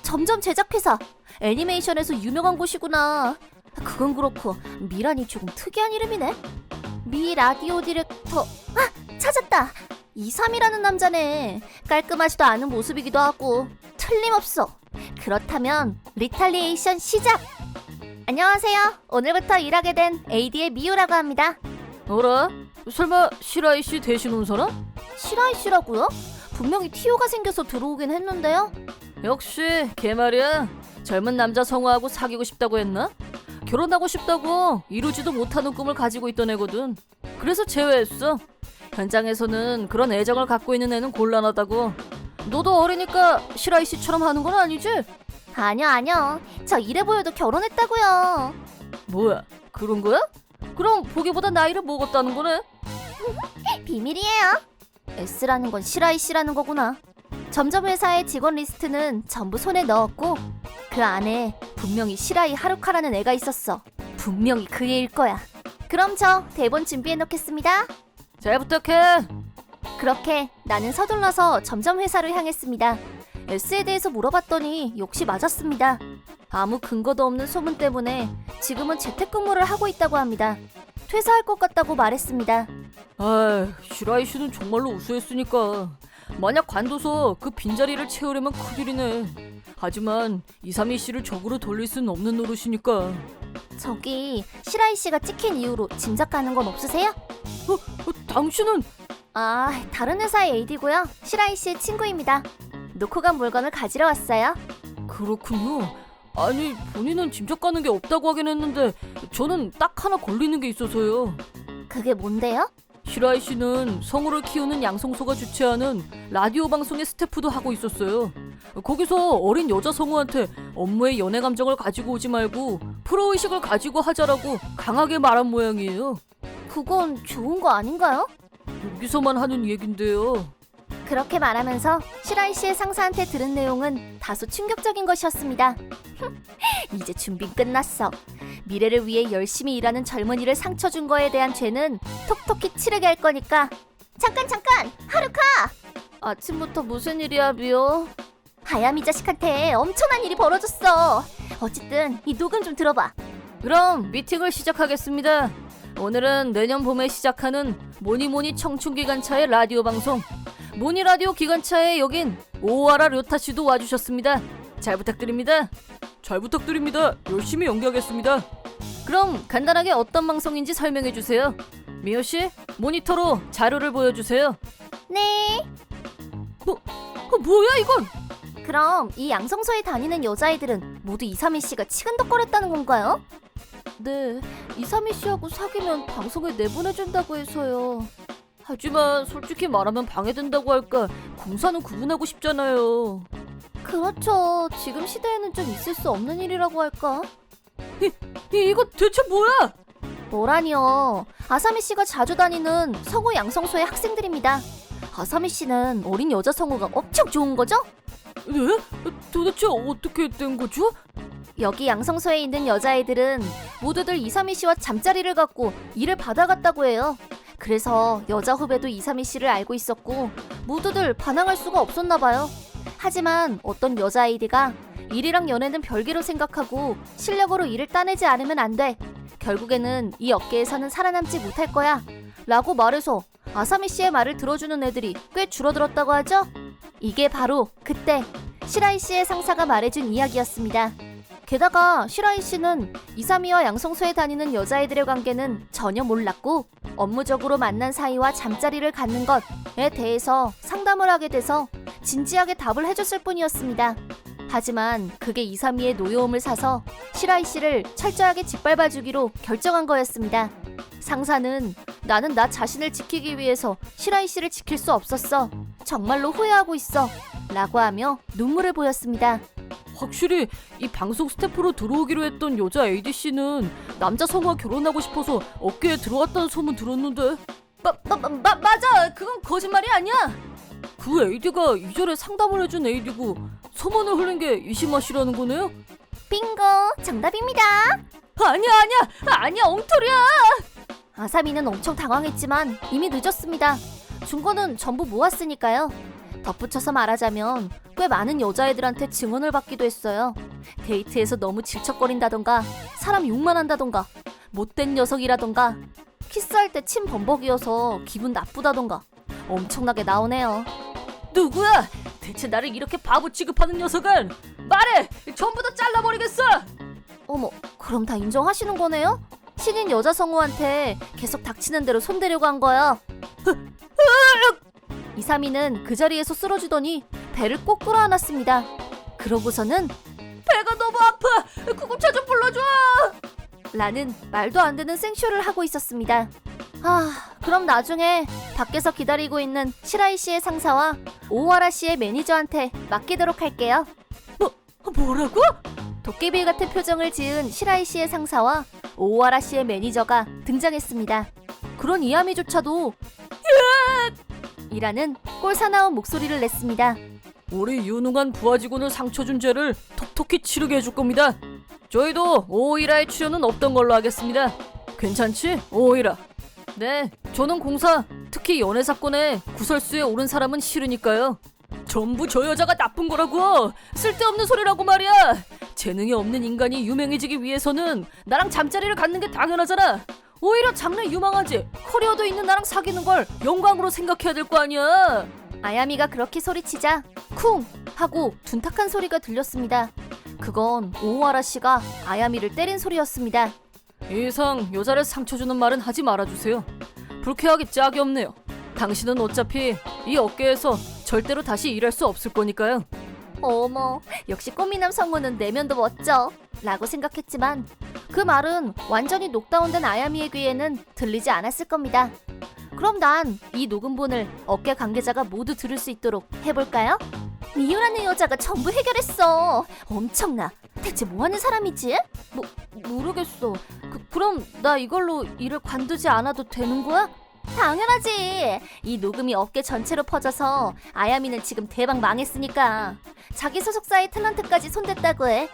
점점 제작회사, 애니메이션에서 유명한 곳이구나. 그건 그렇고 미라니 조금 특이한 이름이네. 미 라디오 디렉터. 아! 찾았다! 23이라는 남자네. 깔끔하지도 않은 모습이기도 하고 틀림없어. 그렇다면 리탈리에이션 시작! 안녕하세요. 오늘부터 일하게 된 AD의 미유라고 합니다. 어라? 설마 시라이 씨 대신 온 사람? 시라이 씨라고요? 분명히 티오가 생겨서 들어오긴 했는데요. 역시 걔 말이야. 젊은 남자 성우하고 사귀고 싶다고 했나? 결혼하고 싶다고 이루지도 못하는 꿈을 가지고 있던 애거든. 그래서 제외했어. 현장에서는 그런 애정을 갖고 있는 애는 곤란하다고. 너도 어리니까 시라이 씨처럼 하는 건 아니지? 아니요. 저 이래 보여도 결혼했다고요. 뭐야? 그런 거야? 그럼 보기보다 나이를 먹었다는 거네? 비밀이에요. S라는 건 시라이 씨라는 거구나. 점점 회사의 직원 리스트는 전부 손에 넣었고 그 안에 분명히 시라이 하루카라는 애가 있었어. 분명히 그 애일 거야. 그럼 저 대본 준비해 놓겠습니다. 잘 부탁해. 그렇게 나는 서둘러서 점점 회사를 향했습니다. S에 대해서 물어봤더니 역시 맞았습니다. 아무 근거도 없는 소문 때문에 지금은 재택근무를 하고 있다고 합니다. 퇴사할 것 같다고 말했습니다. 아, 시라이 씨는 정말로 우수했으니까. 만약 관둬서 그 빈자리를 채우려면 큰일이네. 하지만 232 씨를 적으로 돌릴 수는 없는 노릇이니까. 저기 시라이 씨가 찍힌 이후로 짐작 가는 건 없으세요? 당신은? 아, 다른 회사의 AD고요. 시라이 씨의 친구입니다. 놓고 간 물건을 가지러 왔어요. 그렇군요. 아니, 본인은 짐작 가는 게 없다고 하긴 했는데 저는 딱 하나 걸리는 게 있어서요. 그게 뭔데요? 시라이 씨는 성우를 키우는 양성소가 주최하는 라디오 방송의 스태프도 하고 있었어요. 거기서 어린 여자 성우한테 업무에 연애 감정을 가지고 오지 말고 프로의식을 가지고 하자라고 강하게 말한 모양이에요. 그건 좋은 거 아닌가요? 여기서만 하는 얘긴데요. 그렇게 말하면서 시라이 씨의 상사한테 들은 내용은 다소 충격적인 것이었습니다. 이제 준비 끝났어. 미래를 위해 열심히 일하는 젊은이를 상처 준 거에 대한 죄는 톡톡히 치르게 할 거니까. 잠깐! 하루카! 아침부터 무슨 일이야, 미호? 하야미 자식한테 엄청난 일이 벌어졌어. 어쨌든 이 녹음 좀 들어봐. 그럼 미팅을 시작하겠습니다. 오늘은 내년 봄에 시작하는 모니모니 청춘기관차의 라디오 방송 모니라디오 기관차에 여긴 오와라 료타 씨도 와주셨습니다. 잘 부탁드립니다. 잘 부탁드립니다. 열심히 연기하겠습니다. 그럼 간단하게 어떤 방송인지 설명해 주세요. 미호 씨, 모니터로 자료를 보여주세요. 네. 뭐야 이건? 그럼 이 양성소에 다니는 여자애들은 모두 232 씨가 치근덕거렸다는 건가요? 네, 232 씨하고 사귀면 방송에 내보내준다고 해서요. 하지만 솔직히 말하면 방해된다고 할까 공사는 구분하고 싶잖아요. 그렇죠. 지금 시대에는 좀 있을 수 없는 일이라고 할까? 이거 대체 뭐야? 뭐라니요. 아사미 씨가 자주 다니는 성우 양성소의 학생들입니다. 아사미 씨는 어린 여자 성우가 엄청 좋은 거죠? 네? 도대체 어떻게 된 거죠? 여기 양성소에 있는 여자애들은 모두들 232 씨와 잠자리를 갖고 일을 받아갔다고 해요. 그래서 여자 후배도 232 씨를 알고 있었고 모두들 반항할 수가 없었나 봐요. 하지만 어떤 여자 아이디가 일이랑 연애는 별개로 생각하고 실력으로 일을 따내지 않으면 안 돼. 결국에는 이 업계에서는 살아남지 못할 거야. 라고 말해서 아사미 씨의 말을 들어주는 애들이 꽤 줄어들었다고 하죠? 이게 바로 그때 시라이 씨의 상사가 말해준 이야기였습니다. 게다가 시라이 씨는 232와 양성소에 다니는 여자애들의 관계는 전혀 몰랐고 업무적으로 만난 사이와 잠자리를 갖는 것에 대해서 상담을 하게 돼서 진지하게 답을 해줬을 뿐이었습니다. 하지만 그게 232의 노여움을 사서 시라이 씨를 철저하게 짓밟아주기로 결정한 거였습니다. 상사는 나는 나 자신을 지키기 위해서 시라이 씨를 지킬 수 없었어. 정말로 후회하고 있어. 라고 하며 눈물을 보였습니다. 확실히 이 방송 스태프로 들어오기로 했던 여자 ADC는 남자 성우와 결혼하고 싶어서 업계에 들어왔다는 소문 들었는데. 맞아. 그건 거짓말이 아니야. 그 AD가 이전에 상담을 해준 AD고 소문을 흘린 게 이시마 씨라는 거네요? 빙고! 정답입니다. 아니야 엉터리야. 아사미는 엄청 당황했지만 이미 늦었습니다. 증거는 전부 모았으니까요. 덧붙여서 말하자면 꽤 많은 여자애들한테 증언을 받기도 했어요. 데이트에서 너무 질척거린다던가, 사람 욕만 한다던가, 못된 녀석이라던가, 키스할 때 침 범벅이어서 기분 나쁘다던가 엄청나게 나오네요. 누구야? 대체 나를 이렇게 바보 취급하는 녀석은? 말해! 전부 다 잘라버리겠어! 어머, 그럼 다 인정하시는 거네요? 신인 여자 성우한테 계속 닥치는 대로 손대려고 한 거야. 이사미는 그 자리에서 쓰러지더니 배를 꼭 끌어안았습니다. 그러고서는 배가 너무 아파! 구급차 좀 불러줘! 라는 말도 안 되는 생쇼를 하고 있었습니다. 그럼 나중에 밖에서 기다리고 있는 시라이 씨의 상사와 오와라 씨의 매니저한테 맡기도록 할게요. 뭐라고? 도깨비 같은 표정을 지은 시라이 씨의 상사와 오와라 씨의 매니저가 등장했습니다. 그런 이하미조차도 이라는 꼴사나운 목소리를 냈습니다. 우리 유능한 부하 직원을 상처 준 죄를 톡톡히 치르게 해줄 겁니다. 저희도 오이라의 출연은 없던 걸로 하겠습니다. 괜찮지, 오이라? 네, 저는 공사, 특히 연애 사건에 구설수에 오른 사람은 싫으니까요. 전부 저 여자가 나쁜 거라고! 쓸데없는 소리라고 말이야! 재능이 없는 인간이 유명해지기 위해서는 나랑 잠자리를 갖는 게 당연하잖아! 오히려 장래 유망하지! 커리어도 있는 나랑 사귀는 걸 영광으로 생각해야 될 거 아니야! 아야미가 그렇게 소리치자 쿵! 하고 둔탁한 소리가 들렸습니다. 그건 오와라 씨가 아야미를 때린 소리였습니다. 이상 여자를 상처 주는 말은 하지 말아주세요. 불쾌하기 짝이 없네요. 당신은 어차피 이 업계에서 절대로 다시 일할 수 없을 거니까요. 어머, 역시 꽃미남 성우는 내면도 멋져 라고 생각했지만 그 말은 완전히 녹다운된 아야미의 귀에는 들리지 않았을 겁니다. 그럼 난 이 녹음본을 업계 관계자가 모두 들을 수 있도록 해볼까요? 미유라는 여자가 전부 해결했어. 엄청나. 대체 뭐하는 사람이지? 모르겠어. 그럼 나 이걸로 일을 관두지 않아도 되는 거야? 당연하지. 이 녹음이 업계 전체로 퍼져서 아야미는 지금 대박 망했으니까 자기 소속사의 탤런트까지 손댔다고 해.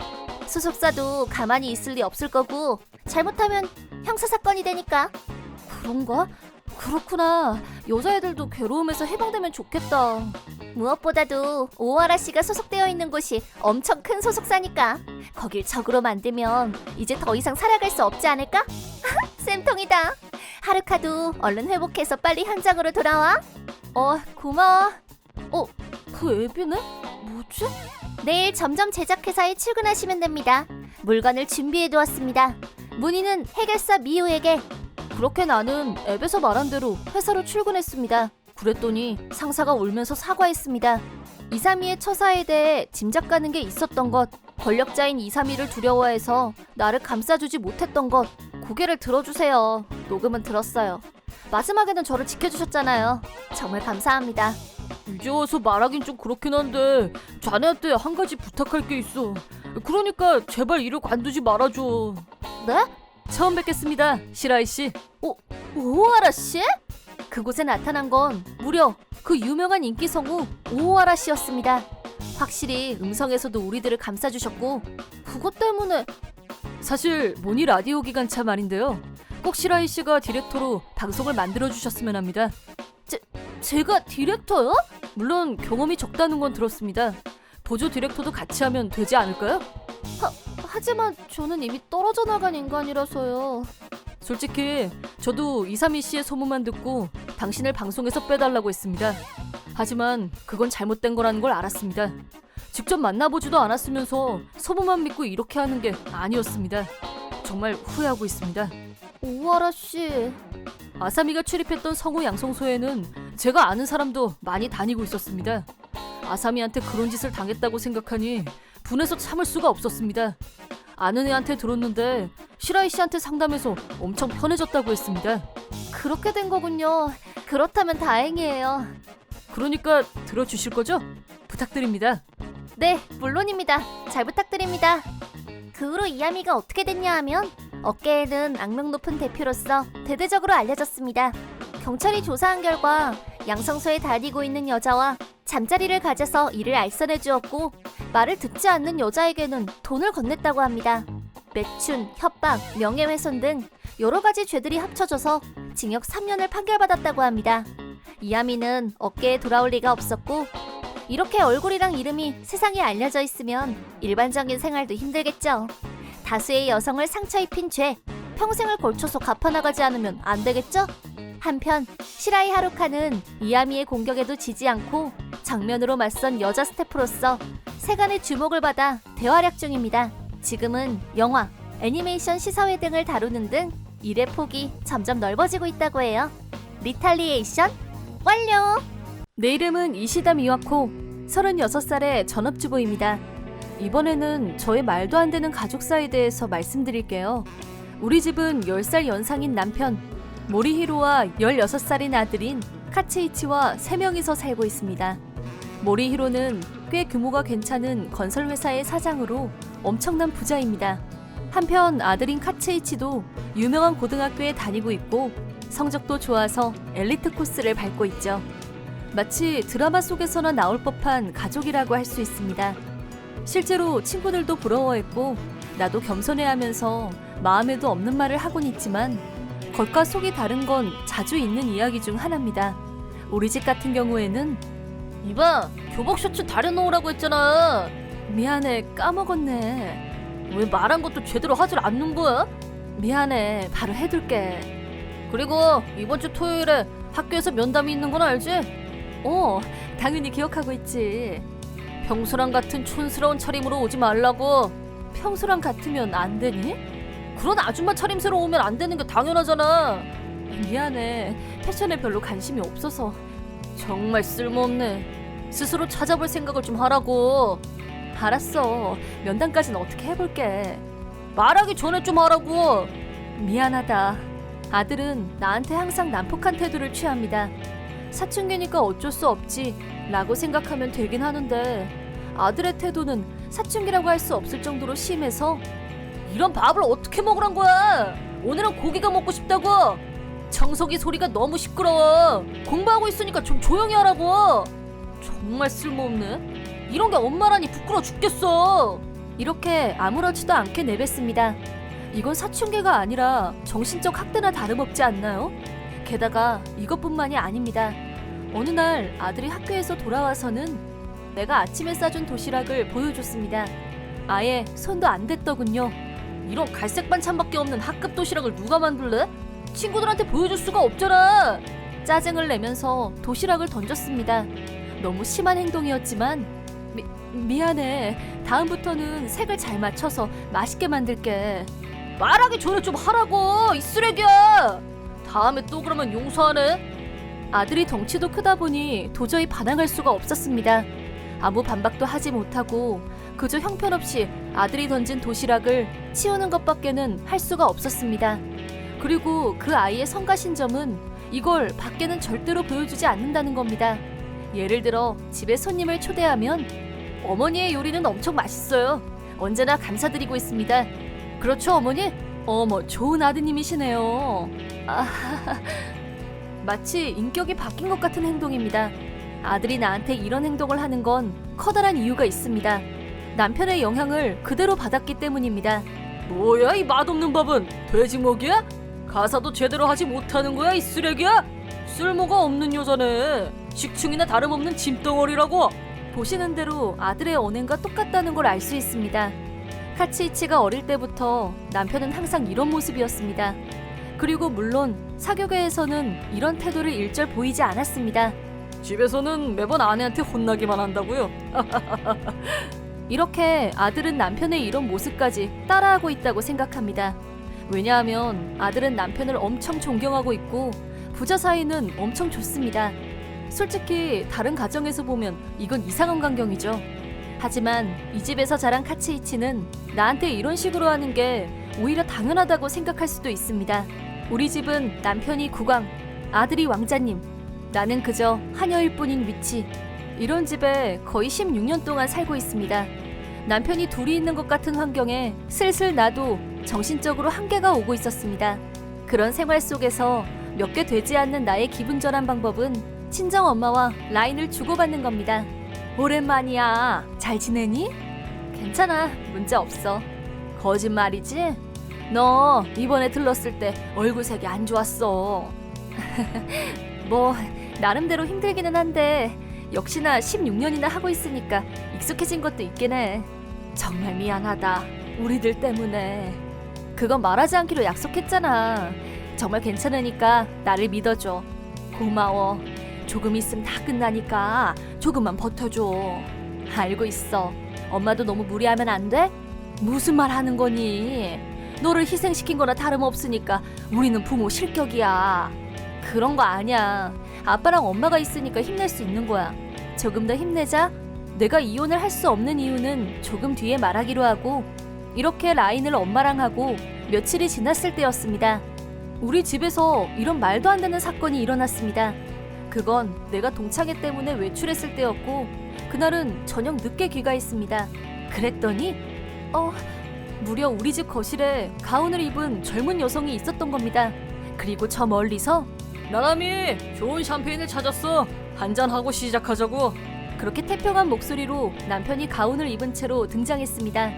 소속사도 가만히 있을 리 없을 거고 잘못하면 형사사건이 되니까. 그런가? 그렇구나. 여자애들도 괴로움에서 해방되면 좋겠다. 무엇보다도 오와라 씨가 소속되어 있는 곳이 엄청 큰 소속사니까 거길 적으로 만들면 이제 더 이상 살아갈 수 없지 않을까? 쌤통이다. 하루카도 얼른 회복해서 빨리 현장으로 돌아와. 고마워. 그 애비는? 뭐지? 내일 점점 제작회사에 출근하시면 됩니다. 물건을 준비해두었습니다. 문의는 해결사 미우에게. 그렇게 나는 앱에서 말한 대로 회사로 출근했습니다. 그랬더니 상사가 울면서 사과했습니다. 이사미의 처사에 대해 짐작가는 게 있었던 것, 권력자인 이사미를 두려워해서 나를 감싸주지 못했던 것, 고개를 들어주세요. 녹음은 들었어요. 마지막에는 저를 지켜주셨잖아요. 정말 감사합니다. 이제 와서 말하긴 좀 그렇긴 한데 자네한테 한 가지 부탁할 게 있어. 그러니까 제발 일을 관두지 말아줘. 네? 처음 뵙겠습니다, 시라이 씨. 오하라 씨? 그곳에 나타난 건 무려 그 유명한 인기 성우 오하라 씨였습니다. 확실히 음성에서도 우리들을 감싸주셨고 그것 때문에 사실 모니 라디오 기관차 말인데요. 꼭 시라이 씨가 디렉터로 방송을 만들어주셨으면 합니다. 제가 디렉터요? 물론 경험이 적다는 건 들었습니다. 보조 디렉터도 같이 하면 되지 않을까요? 하지만 저는 이미 떨어져 나간 인간이라서요. 솔직히 저도 이사미 씨의 소문만 듣고 당신을 방송에서 빼달라고 했습니다. 하지만 그건 잘못된 거라는 걸 알았습니다. 직접 만나보지도 않았으면서 소문만 믿고 이렇게 하는 게 아니었습니다. 정말 후회하고 있습니다. 오하라 씨. 아사미가 출입했던 성우 양성소에는 제가 아는 사람도 많이 다니고 있었습니다. 아사미한테 그런 짓을 당했다고 생각하니 분해서 참을 수가 없었습니다. 아는 애한테 들었는데 시라이 씨한테 상담해서 엄청 편해졌다고 했습니다. 그렇게 된 거군요. 그렇다면 다행이에요. 그러니까 들어주실 거죠? 부탁드립니다. 네, 물론입니다. 잘 부탁드립니다. 그 후로 이야미가 어떻게 됐냐 하면 어깨에는 악명 높은 대표로서 대대적으로 알려졌습니다. 경찰이 조사한 결과 양성소에 다니고 있는 여자와 잠자리를 가져서 이를 알선해 주었고 말을 듣지 않는 여자에게는 돈을 건넸다고 합니다. 매춘, 협박, 명예훼손 등 여러 가지 죄들이 합쳐져서 징역 3년을 판결받았다고 합니다. 이야미는 어깨에 돌아올 리가 없었고 이렇게 얼굴이랑 이름이 세상에 알려져 있으면 일반적인 생활도 힘들겠죠. 다수의 여성을 상처 입힌 죄, 평생을 걸쳐서 갚아나가지 않으면 안 되겠죠? 한편 시라이 하루카는 이야미의 공격에도 지지 않고 정면으로 맞선 여자 스태프로서 세간의 주목을 받아 대활약 중입니다. 지금은 영화, 애니메이션 시사회 등을 다루는 등 일의 폭이 점점 넓어지고 있다고 해요. 리탈리에이션 완료! 내 이름은 이시다 미와코, 36살의 전업주부입니다. 이번에는 저의 말도 안 되는 가족사에 대해서 말씀드릴게요. 우리 집은 10살 연상인 남편 모리히로와 16살인 아들인 카츠이치와 3명이서 살고 있습니다. 모리히로는 꽤 규모가 괜찮은 건설회사의 사장으로 엄청난 부자입니다. 한편 아들인 카츠이치도 유명한 고등학교에 다니고 있고 성적도 좋아서 엘리트 코스를 밟고 있죠. 마치 드라마 속에서나 나올 법한 가족이라고 할 수 있습니다. 실제로 친구들도 부러워했고 나도 겸손해하면서 마음에도 없는 말을 하곤 있지만 겉과 속이 다른 건 자주 있는 이야기 중 하나입니다. 우리 집 같은 경우에는 이봐, 교복 셔츠 다려놓으라고 했잖아. 미안해, 까먹었네. 왜 말한 것도 제대로 하질 않는 거야? 미안해, 바로 해둘게. 그리고 이번 주 토요일에 학교에서 면담이 있는 건 알지? 당연히 기억하고 있지. 평소랑 같은 촌스러운 차림으로 오지 말라고. 평소랑 같으면 안 되니? 그런 아줌마 차림새로 오면 안 되는 게 당연하잖아. 미안해, 패션에 별로 관심이 없어서. 정말 쓸모없네. 스스로 찾아볼 생각을 좀 하라고. 알았어, 면담까지는 어떻게 해볼게. 말하기 전에 좀 하라고. 미안하다. 아들은 나한테 항상 난폭한 태도를 취합니다. 사춘기니까 어쩔 수 없지 라고 생각하면 되긴 하는데 아들의 태도는 사춘기라고 할 수 없을 정도로 심해서 이런 밥을 어떻게 먹으란 거야? 오늘은 고기가 먹고 싶다고. 정석이 소리가 너무 시끄러워. 공부하고 있으니까 좀 조용히 하라고. 정말 쓸모없네. 이런 게 엄마라니 부끄러워 죽겠어. 이렇게 아무렇지도 않게 내뱉습니다. 이건 사춘기가 아니라 정신적 학대나 다름없지 않나요? 게다가 이것뿐만이 아닙니다. 어느 날 아들이 학교에서 돌아와서는 내가 아침에 싸준 도시락을 보여줬습니다. 아예 손도 안 댔더군요. 이런 갈색 반찬밖에 없는 학급 도시락을 누가 만들래? 친구들한테 보여줄 수가 없잖아. 짜증을 내면서 도시락을 던졌습니다. 너무 심한 행동이었지만 미안해. 다음부터는 색을 잘 맞춰서 맛있게 만들게. 말하기 전에 좀 하라고, 이 쓰레기야. 다음에 또 그러면 용서하네. 아들이 덩치도 크다 보니 도저히 반항할 수가 없었습니다. 아무 반박도 하지 못하고 그저 형편없이 아들이 던진 도시락을 치우는 것밖에는 할 수가 없었습니다. 그리고 그 아이의 성가신 점은 이걸 밖에는 절대로 보여주지 않는다는 겁니다. 예를 들어 집에 손님을 초대하면 어머니의 요리는 엄청 맛있어요. 언제나 감사드리고 있습니다. 그렇죠, 어머니? 어머, 좋은 아드님이시네요. 마치 인격이 바뀐 것 같은 행동입니다. 아들이 나한테 이런 행동을 하는 건 커다란 이유가 있습니다. 남편의 영향을 그대로 받았기 때문입니다. 뭐야, 이 맛없는 밥은? 돼지먹이야? 가사도 제대로 하지 못하는 거야, 이 쓰레기야? 쓸모가 없는 여자네. 식충이나 다름없는 짐덩어리라고. 보시는 대로 아들의 언행과 똑같다는 걸 알 수 있습니다. 카츠이치가 어릴 때부터 남편은 항상 이런 모습이었습니다. 그리고 물론 사교계에서는 이런 태도를 일절 보이지 않았습니다. 집에서는 매번 아내한테 혼나기만 한다고요? 이렇게 아들은 남편의 이런 모습까지 따라하고 있다고 생각합니다. 왜냐하면 아들은 남편을 엄청 존경하고 있고 부자 사이는 엄청 좋습니다. 솔직히 다른 가정에서 보면 이건 이상한 광경이죠. 하지만 이 집에서 자란 카츠이치는 나한테 이런 식으로 하는 게 오히려 당연하다고 생각할 수도 있습니다. 우리 집은 남편이 국왕, 아들이 왕자님, 나는 그저 하녀일 뿐인 위치. 이런 집에 거의 16년 동안 살고 있습니다. 남편이 둘이 있는 것 같은 환경에 슬슬 나도 정신적으로 한계가 오고 있었습니다. 그런 생활 속에서 몇 개 되지 않는 나의 기분 전환 방법은 친정엄마와 라인을 주고받는 겁니다. 오랜만이야. 잘 지내니? 괜찮아. 문제 없어. 거짓말이지? 너 이번에 들렀을 때 얼굴색이 안 좋았어. 뭐 나름대로 힘들기는 한데 역시나 16년이나 하고 있으니까 익숙해진 것도 있긴 해. 정말 미안하다. 우리들 때문에. 그건 말하지 않기로 약속했잖아. 정말 괜찮으니까 나를 믿어줘. 고마워. 조금 있으면 다 끝나니까 조금만 버텨줘. 알고 있어. 엄마도 너무 무리하면 안 돼? 무슨 말 하는 거니? 너를 희생시킨 거나 다름없으니까 우리는 부모 실격이야. 그런 거 아니야. 아빠랑 엄마가 있으니까 힘낼 수 있는 거야. 조금 더 힘내자. 내가 이혼을 할 수 없는 이유는 조금 뒤에 말하기로 하고 이렇게 라인을 엄마랑 하고 며칠이 지났을 때였습니다. 우리 집에서 이런 말도 안 되는 사건이 일어났습니다. 그건 내가 동창회 때문에 외출했을 때였고 그날은 저녁 늦게 귀가했습니다. 그랬더니 무려 우리 집 거실에 가운을 입은 젊은 여성이 있었던 겁니다. 그리고 저 멀리서 나남이 좋은 샴페인을 찾았어. 한잔하고 시작하자고. 그렇게 태평한 목소리로 남편이 가운을 입은 채로 등장했습니다.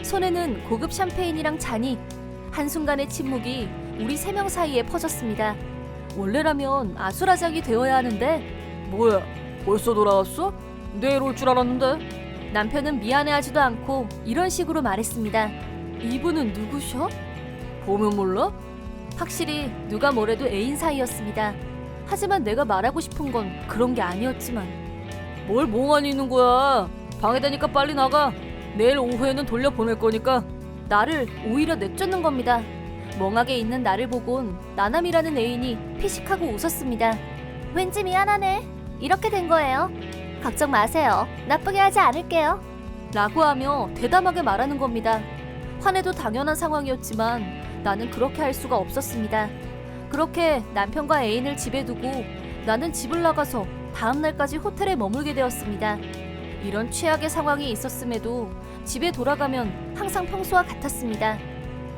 손에는 고급 샴페인이랑 잔이. 한순간의 침묵이 우리 3명 사이에 퍼졌습니다. 원래라면 아수라장이 되어야 하는데 뭐야 벌써 돌아왔어? 내일 올 줄 알았는데. 남편은 미안해하지도 않고 이런 식으로 말했습니다. 이분은 누구셔? 보면 몰라? 확실히 누가 뭐래도 애인 사이였습니다. 하지만 내가 말하고 싶은 건 그런 게 아니었지만. 뭘 멍하니 있는 거야. 방해되니까 빨리 나가. 내일 오후에는 돌려보낼 거니까. 나를 오히려 내쫓는 겁니다. 멍하게 있는 나를 보곤 나남이라는 애인이 피식하고 웃었습니다. 왠지 미안하네. 이렇게 된 거예요. 걱정 마세요. 나쁘게 하지 않을게요. 라고 하며 대담하게 말하는 겁니다. 화내도 당연한 상황이었지만 나는 그렇게 할 수가 없었습니다. 그렇게 남편과 애인을 집에 두고 나는 집을 나가서 다음날까지 호텔에 머물게 되었습니다. 이런 최악의 상황이 있었음에도 집에 돌아가면 항상 평소와 같았습니다.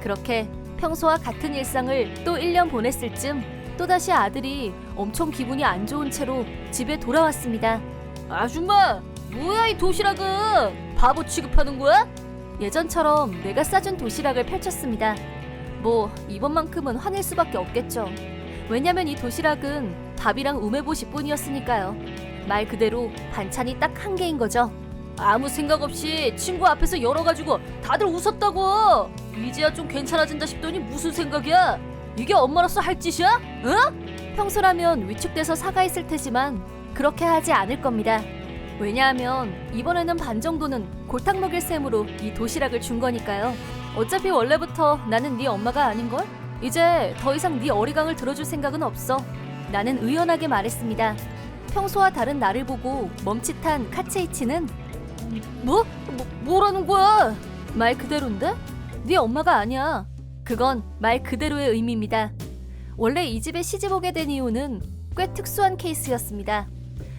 그렇게 평소와 같은 일상을 또 1년 보냈을 쯤 또다시 아들이 엄청 기분이 안 좋은 채로 집에 돌아왔습니다. 아줌마, 뭐야 이 도시락은? 바보 취급하는 거야? 예전처럼 내가 싸준 도시락을 펼쳤습니다. 뭐 이번만큼은 화낼 수밖에 없겠죠. 왜냐면 이 도시락은 밥이랑 우메보시 뿐이었으니까요. 말 그대로 반찬이 딱 한 개인 거죠. 아무 생각 없이 친구 앞에서 열어가지고 다들 웃었다고. 이제야 좀 괜찮아진다 싶더니 무슨 생각이야? 이게 엄마로서 할 짓이야? 응? 평소라면 위축돼서 사과했을 테지만 그렇게 하지 않을 겁니다. 왜냐하면 이번에는 반 정도는 골탕 먹일 셈으로 이 도시락을 준 거니까요. 어차피 원래부터 나는 네 엄마가 아닌걸? 이제 더 이상 네 어리광을 들어줄 생각은 없어. 나는 의연하게 말했습니다. 평소와 다른 나를 보고 멈칫한 카체이치는 뭐라는 거야? 말 그대로인데? 네 엄마가 아니야. 그건 말 그대로의 의미입니다. 원래 이 집에 시집 오게 된 이유는 꽤 특수한 케이스였습니다.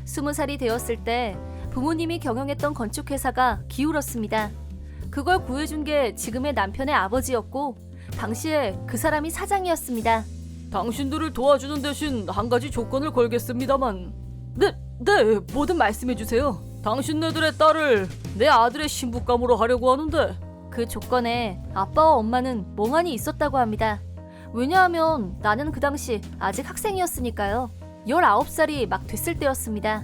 20살이 되었을 때 부모님이 경영했던 건축회사가 기울었습니다. 그걸 구해준 게 지금의 남편의 아버지였고 당시에 그 사람이 사장이었습니다. 당신들을 도와주는 대신 한 가지 조건을 걸겠습니다만. 네, 뭐든 말씀해주세요. 당신네들의 딸을 내 아들의 신부감으로 하려고 하는데. 그 조건에 아빠와 엄마는 멍하니 있었다고 합니다. 왜냐하면 나는 그 당시 아직 학생이었으니까요. 19살이 막 됐을 때였습니다.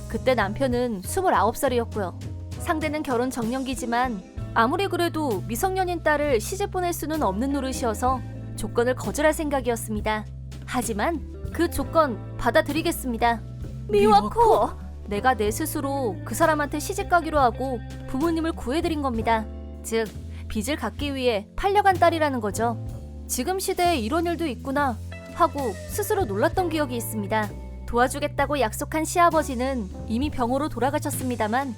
그때 남편은 29살이었고요. 상대는 결혼 정년기지만 아무리 그래도 미성년인 딸을 시집 보낼 수는 없는 노릇이어서 조건을 거절할 생각이었습니다. 하지만 그 조건 받아들이겠습니다. 미와코! 내가 내 스스로 그 사람한테 시집 가기로 하고 부모님을 구해드린 겁니다. 즉, 빚을 갚기 위해 팔려간 딸이라는 거죠. 지금 시대에 이런 일도 있구나 하고 스스로 놀랐던 기억이 있습니다. 도와주겠다고 약속한 시아버지는 이미 병으로 돌아가셨습니다만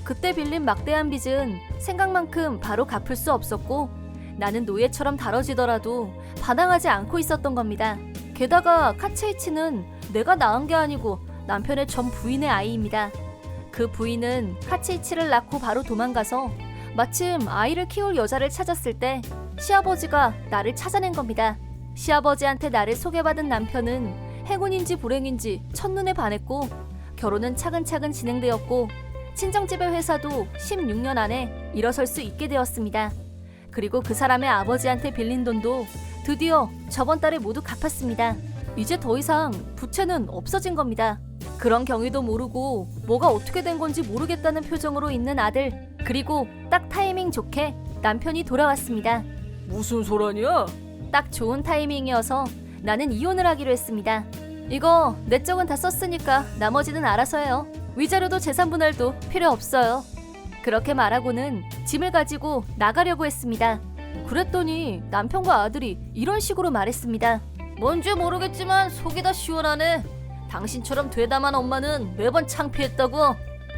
그때 빌린 막대한 빚은 생각만큼 바로 갚을 수 없었고 나는 노예처럼 다뤄지더라도 반항하지 않고 있었던 겁니다. 게다가 카츠이치는 내가 낳은 게 아니고 남편의 전 부인의 아이입니다. 그 부인은 카츠이치를 낳고 바로 도망가서 마침 아이를 키울 여자를 찾았을 때 시아버지가 나를 찾아낸 겁니다. 시아버지한테 나를 소개받은 남편은 행운인지 불행인지 첫눈에 반했고 결혼은 차근차근 진행되었고 친정집의 회사도 16년 안에 일어설 수 있게 되었습니다. 그리고 그 사람의 아버지한테 빌린 돈도 드디어 저번 달에 모두 갚았습니다. 이제 더 이상 부채는 없어진 겁니다. 그런 경위도 모르고 뭐가 어떻게 된 건지 모르겠다는 표정으로 있는 아들, 그리고 딱 타이밍 좋게 남편이 돌아왔습니다. 무슨 소란이야? 딱 좋은 타이밍이어서 나는 이혼을 하기로 했습니다. 이거 내 쪽은 다 썼으니까 나머지는 알아서 해요. 위자료도 재산분할도 필요 없어요. 그렇게 말하고는 짐을 가지고 나가려고 했습니다. 그랬더니 남편과 아들이 이런 식으로 말했습니다. 뭔지 모르겠지만 속이 다 시원하네. 당신처럼 되담한 엄마는 매번 창피했다고.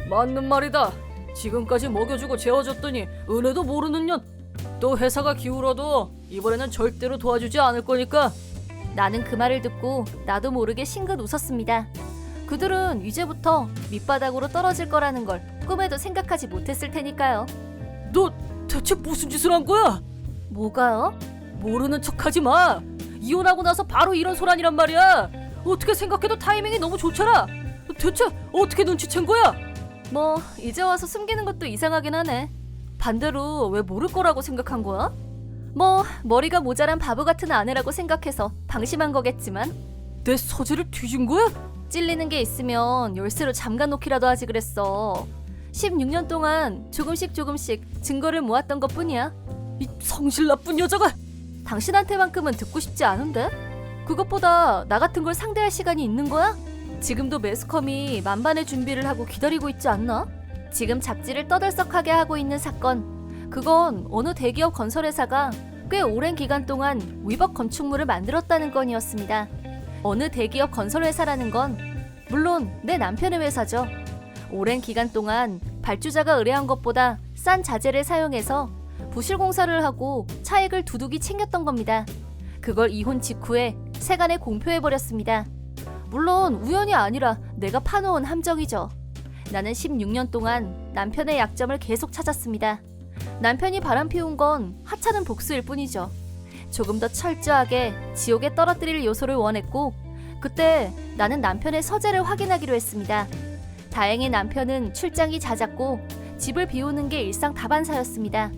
맞는 말이다. 지금까지 먹여주고 재워줬더니 은혜도 모르는 년. 또 회사가 기울어도 이번에는 절대로 도와주지 않을 거니까. 나는 그 말을 듣고 나도 모르게 싱긋 웃었습니다. 그들은 이제부터 밑바닥으로 떨어질 거라는 걸 꿈에도 생각하지 못했을 테니까요. 너 대체 무슨 짓을 한 거야? 뭐가요? 모르는 척하지 마. 이혼하고 나서 바로 이런 소란이란 말이야. 어떻게 생각해도 타이밍이 너무 좋잖아. 대체 어떻게 눈치챈 거야? 뭐 이제 와서 숨기는 것도 이상하긴 하네. 반대로 왜 모를 거라고 생각한 거야? 뭐 머리가 모자란 바보 같은 아내라고 생각해서 방심한 거겠지만. 내 서재를 뒤진 거야? 찔리는 게 있으면 열쇠로 잠가놓기라도 하지 그랬어. 16년 동안 조금씩 증거를 모았던 것뿐이야. 이 성질 나쁜 여자가. 당신한테만큼은 듣고 싶지 않은데? 그것보다 나 같은 걸 상대할 시간이 있는 거야? 지금도 매스컴이 만반의 준비를 하고 기다리고 있지 않나? 지금 잡지를 떠들썩하게 하고 있는 사건, 그건 어느 대기업 건설회사가 꽤 오랜 기간 동안 위법 건축물을 만들었다는 건이었습니다. 어느 대기업 건설회사라는 건 물론 내 남편의 회사죠. 오랜 기간 동안 발주자가 의뢰한 것보다 싼 자재를 사용해서 부실 공사를 하고 차익을 두둑이 챙겼던 겁니다. 그걸 이혼 직후에 세간에 공표해버렸습니다. 물론 우연이 아니라 내가 파놓은 함정이죠. 나는 16년 동안 남편의 약점을 계속 찾았습니다. 남편이 바람피운 건 하찮은 복수일 뿐이죠. 조금 더 철저하게 지옥에 떨어뜨릴 요소를 원했고, 그때 나는 남편의 서재를 확인하기로 했습니다. 다행히 남편은 출장이 잦았고 집을 비우는 게 일상 다반사였습니다.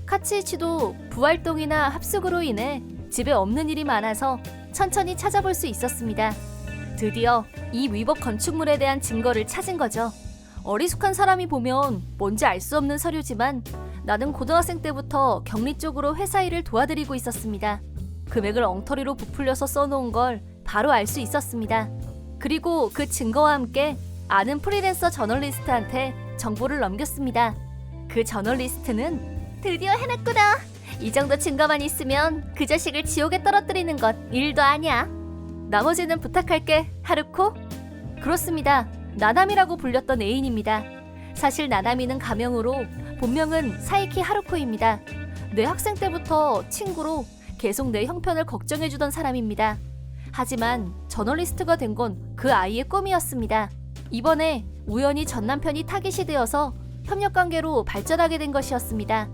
카츠이치도 부활동이나 합숙으로 인해 집에 없는 일이 많아서 천천히 찾아볼 수 있었습니다. 드디어 이 위법 건축물에 대한 증거를 찾은 거죠. 어리숙한 사람이 보면 뭔지 알 수 없는 서류지만 나는 고등학생 때부터 격리 쪽으로 회사 일을 도와드리고 있었습니다. 금액을 엉터리로 부풀려서 써놓은 걸 바로 알 수 있었습니다. 그리고 그 증거와 함께 아는 프리랜서 저널리스트한테 정보를 넘겼습니다. 그 저널리스트는 드디어 해냈구나. 이 정도 증거만 있으면 그 자식을 지옥에 떨어뜨리는 건 일도 아니야. 나머지는 부탁할게, 하루코. 그렇습니다. 나나미라고 불렸던 애인입니다. 사실 나나미는 가명으로 본명은 사이키 하루코입니다. 내 학생 때부터 친구로 계속 내 형편을 걱정해주던 사람입니다. 하지만 저널리스트가 된 건 그 아이의 꿈이었습니다. 이번에 우연히 전 남편이 타깃이 되어서 협력관계로 발전하게 된 것이었습니다.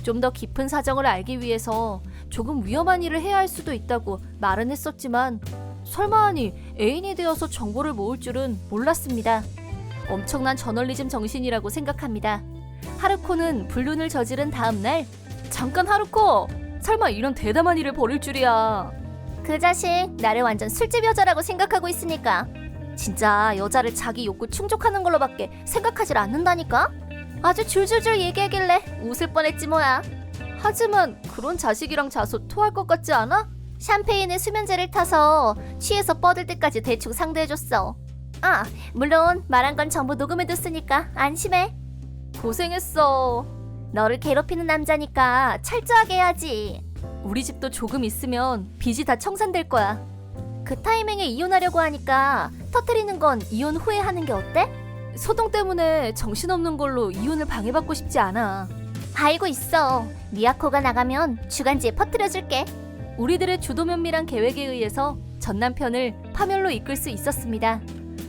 좀 더 깊은 사정을 알기 위해서 조금 위험한 일을 해야 할 수도 있다고 말은 했었지만 설마 하니 애인이 되어서 정보를 모을 줄은 몰랐습니다. 엄청난 저널리즘 정신이라고 생각합니다. 하루코는 불륜을 저지른 다음 날, 잠깐 하루코! 설마 이런 대담한 일을 벌일 줄이야. 그 자식 나를 완전 술집 여자라고 생각하고 있으니까 진짜 여자를 자기 욕구 충족하는 걸로밖에 생각하질 않는다니까? 아주 줄줄줄 얘기하길래 웃을 뻔했지 뭐야. 하지만 그런 자식이랑 자서 토할 것 같지 않아? 샴페인에 수면제를 타서 취해서 뻗을 때까지 대충 상대해줬어. 아, 물론 말한 건 전부 녹음해뒀으니까 안심해. 고생했어. 너를 괴롭히는 남자니까 철저하게 해야지. 우리 집도 조금 있으면 빚이 다 청산될 거야. 그 타이밍에 이혼하려고 하니까 터뜨리는 건 이혼 후에 하는 게 어때? 소동 때문에 정신없는 걸로 이혼을 방해받고 싶지 않아. 알고 있어. 미야코가 나가면 주간지에 퍼뜨려줄게. 우리들의 주도면밀한 계획에 의해서 전 남편을 파멸로 이끌 수 있었습니다.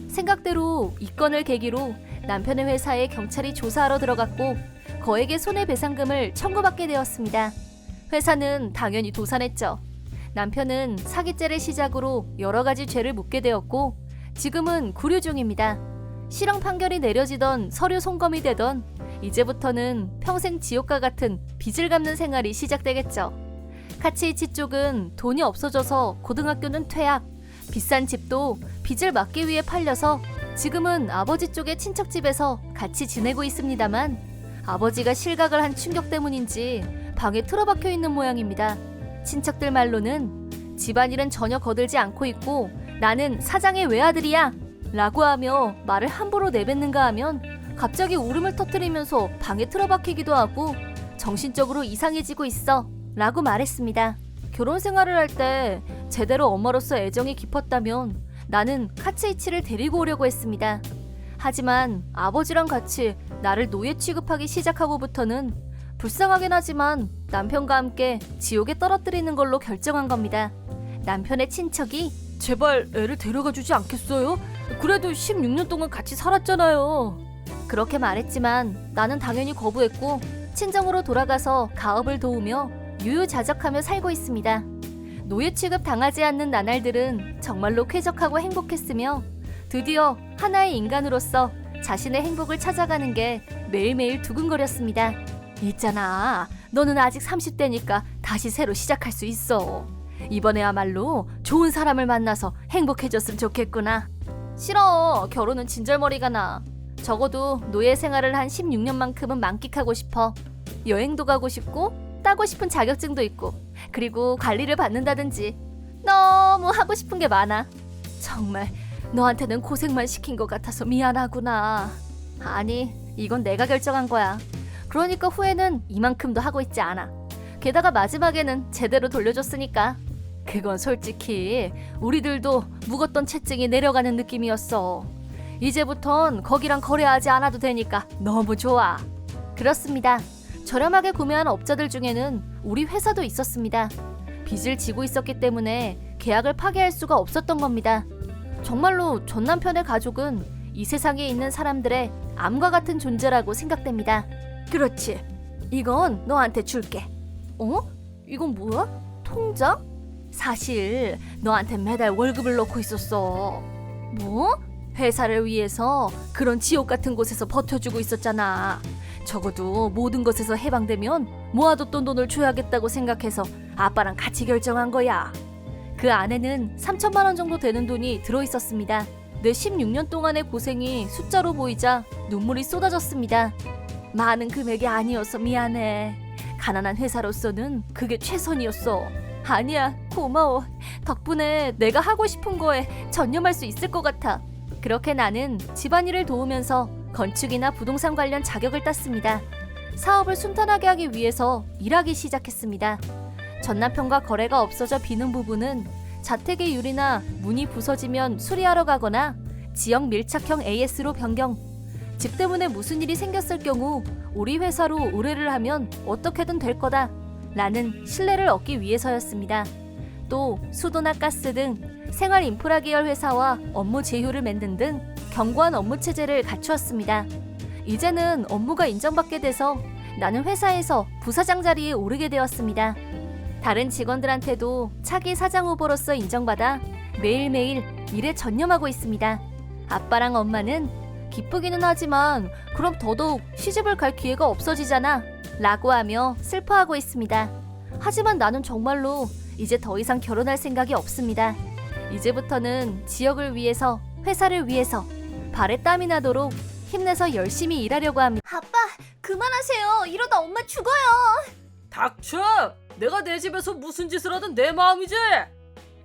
생각대로 이 건을 계기로 남편의 회사에 경찰이 조사하러 들어갔고 거액의 손해배상금을 청구받게 되었습니다. 회사는 당연히 도산했죠. 남편은 사기죄를 시작으로 여러 가지 죄를 묻게 되었고 지금은 구류 중입니다. 실형 판결이 내려지던 서류 송검이 되던 이제부터는 평생 지옥과 같은 빚을 갚는 생활이 시작되겠죠. 카츠이치 쪽은 돈이 없어져서 고등학교는 퇴학, 비싼 집도 빚을 막기 위해 팔려서 지금은 아버지 쪽의 친척집에서 같이 지내고 있습니다만 아버지가 실각을 한 충격 때문인지 방에 틀어박혀 있는 모양입니다. 친척들 말로는 집안일은 전혀 거들지 않고 있고 나는 사장의 외아들이야 라고 하며 말을 함부로 내뱉는가 하면 갑자기 울음을 터뜨리면서 방에 틀어박히기도 하고 정신적으로 이상해지고 있어 라고 말했습니다. 결혼 생활을 할 때 제대로 엄마로서 애정이 깊었다면 나는 카츠이치를 데리고 오려고 했습니다. 하지만 아버지랑 같이 나를 노예 취급하기 시작하고부터는 불쌍하긴 하지만 남편과 함께 지옥에 떨어뜨리는 걸로 결정한 겁니다. 남편의 친척이 제발 애를 데려가 주지 않겠어요? 그래도 16년 동안 같이 살았잖아요. 그렇게 말했지만 나는 당연히 거부했고 친정으로 돌아가서 가업을 도우며 유유자적하며 살고 있습니다. 노예 취급 당하지 않는 나날들은 정말로 쾌적하고 행복했으며 드디어 하나의 인간으로서 자신의 행복을 찾아가는 게 매일매일 두근거렸습니다. 있잖아, 너는 아직 30대니까 다시 새로 시작할 수 있어. 이번에야말로 좋은 사람을 만나서 행복해졌으면 좋겠구나. 싫어, 결혼은 진절머리가 나. 적어도 노예 생활을 한 16년만큼은 만끽하고 싶어. 여행도 가고 싶고 따고 싶은 자격증도 있고 그리고 관리를 받는다든지 너무 하고 싶은 게 많아. 정말 너한테는 고생만 시킨 것 같아서 미안하구나. 아니, 이건 내가 결정한 거야. 그러니까 후회는 이만큼도 하고 있지 않아. 게다가 마지막에는 제대로 돌려줬으니까. 그건 솔직히 우리들도 묵었던 채증이 내려가는 느낌이었어. 이제부턴 거기랑 거래하지 않아도 되니까 너무 좋아. 그렇습니다. 저렴하게 구매한 업자들 중에는 우리 회사도 있었습니다. 빚을 지고 있었기 때문에 계약을 파기할 수가 없었던 겁니다. 정말로 전 남편의 가족은 이 세상에 있는 사람들의 암과 같은 존재라고 생각됩니다. 그렇지. 이건 너한테 줄게. 어? 이건 뭐야? 통장? 사실 너한테 매달 월급을 넣고 있었어. 뭐? 회사를 위해서 그런 지옥 같은 곳에서 버텨주고 있었잖아. 적어도 모든 것에서 해방되면 모아뒀던 돈을 줘야겠다고 생각해서 아빠랑 같이 결정한 거야. 그 안에는 3천만 원 정도 되는 돈이 들어있었습니다. 내 16년 동안의 고생이 숫자로 보이자 눈물이 쏟아졌습니다. 많은 금액이 아니어서 미안해. 가난한 회사로서는 그게 최선이었어. 아니야, 고마워. 덕분에 내가 하고 싶은 거에 전념할 수 있을 것 같아. 그렇게 나는 집안일을 도우면서 건축이나 부동산 관련 자격을 땄습니다. 사업을 순탄하게 하기 위해서 일하기 시작했습니다. 전 남편과 거래가 없어져 비는 부분은 자택의 유리나 문이 부서지면 수리하러 가거나 지역 밀착형 AS로 변경. 집 때문에 무슨 일이 생겼을 경우 우리 회사로 의뢰를 하면 어떻게든 될 거다 라는 신뢰를 얻기 위해서였습니다. 또 수도나 가스 등 생활 인프라 계열 회사와 업무 제휴를 맺는 등 견고한 업무 체제를 갖추었습니다. 이제는 업무가 인정받게 돼서 나는 회사에서 부사장 자리에 오르게 되었습니다. 다른 직원들한테도 차기 사장 후보로서 인정받아 매일매일 일에 전념하고 있습니다. 아빠랑 엄마는 기쁘기는 하지만 그럼 더더욱 시집을 갈 기회가 없어지잖아 라고 하며 슬퍼하고 있습니다. 하지만 나는 정말로 이제 더 이상 결혼할 생각이 없습니다. 이제부터는 지역을 위해서, 회사를 위해서 발에 땀이 나도록 힘내서 열심히 일하려고 합니다. 아빠, 그만하세요. 이러다 엄마 죽어요. 닥쳐! 내가 내 집에서 무슨 짓을 하든 내 마음이지!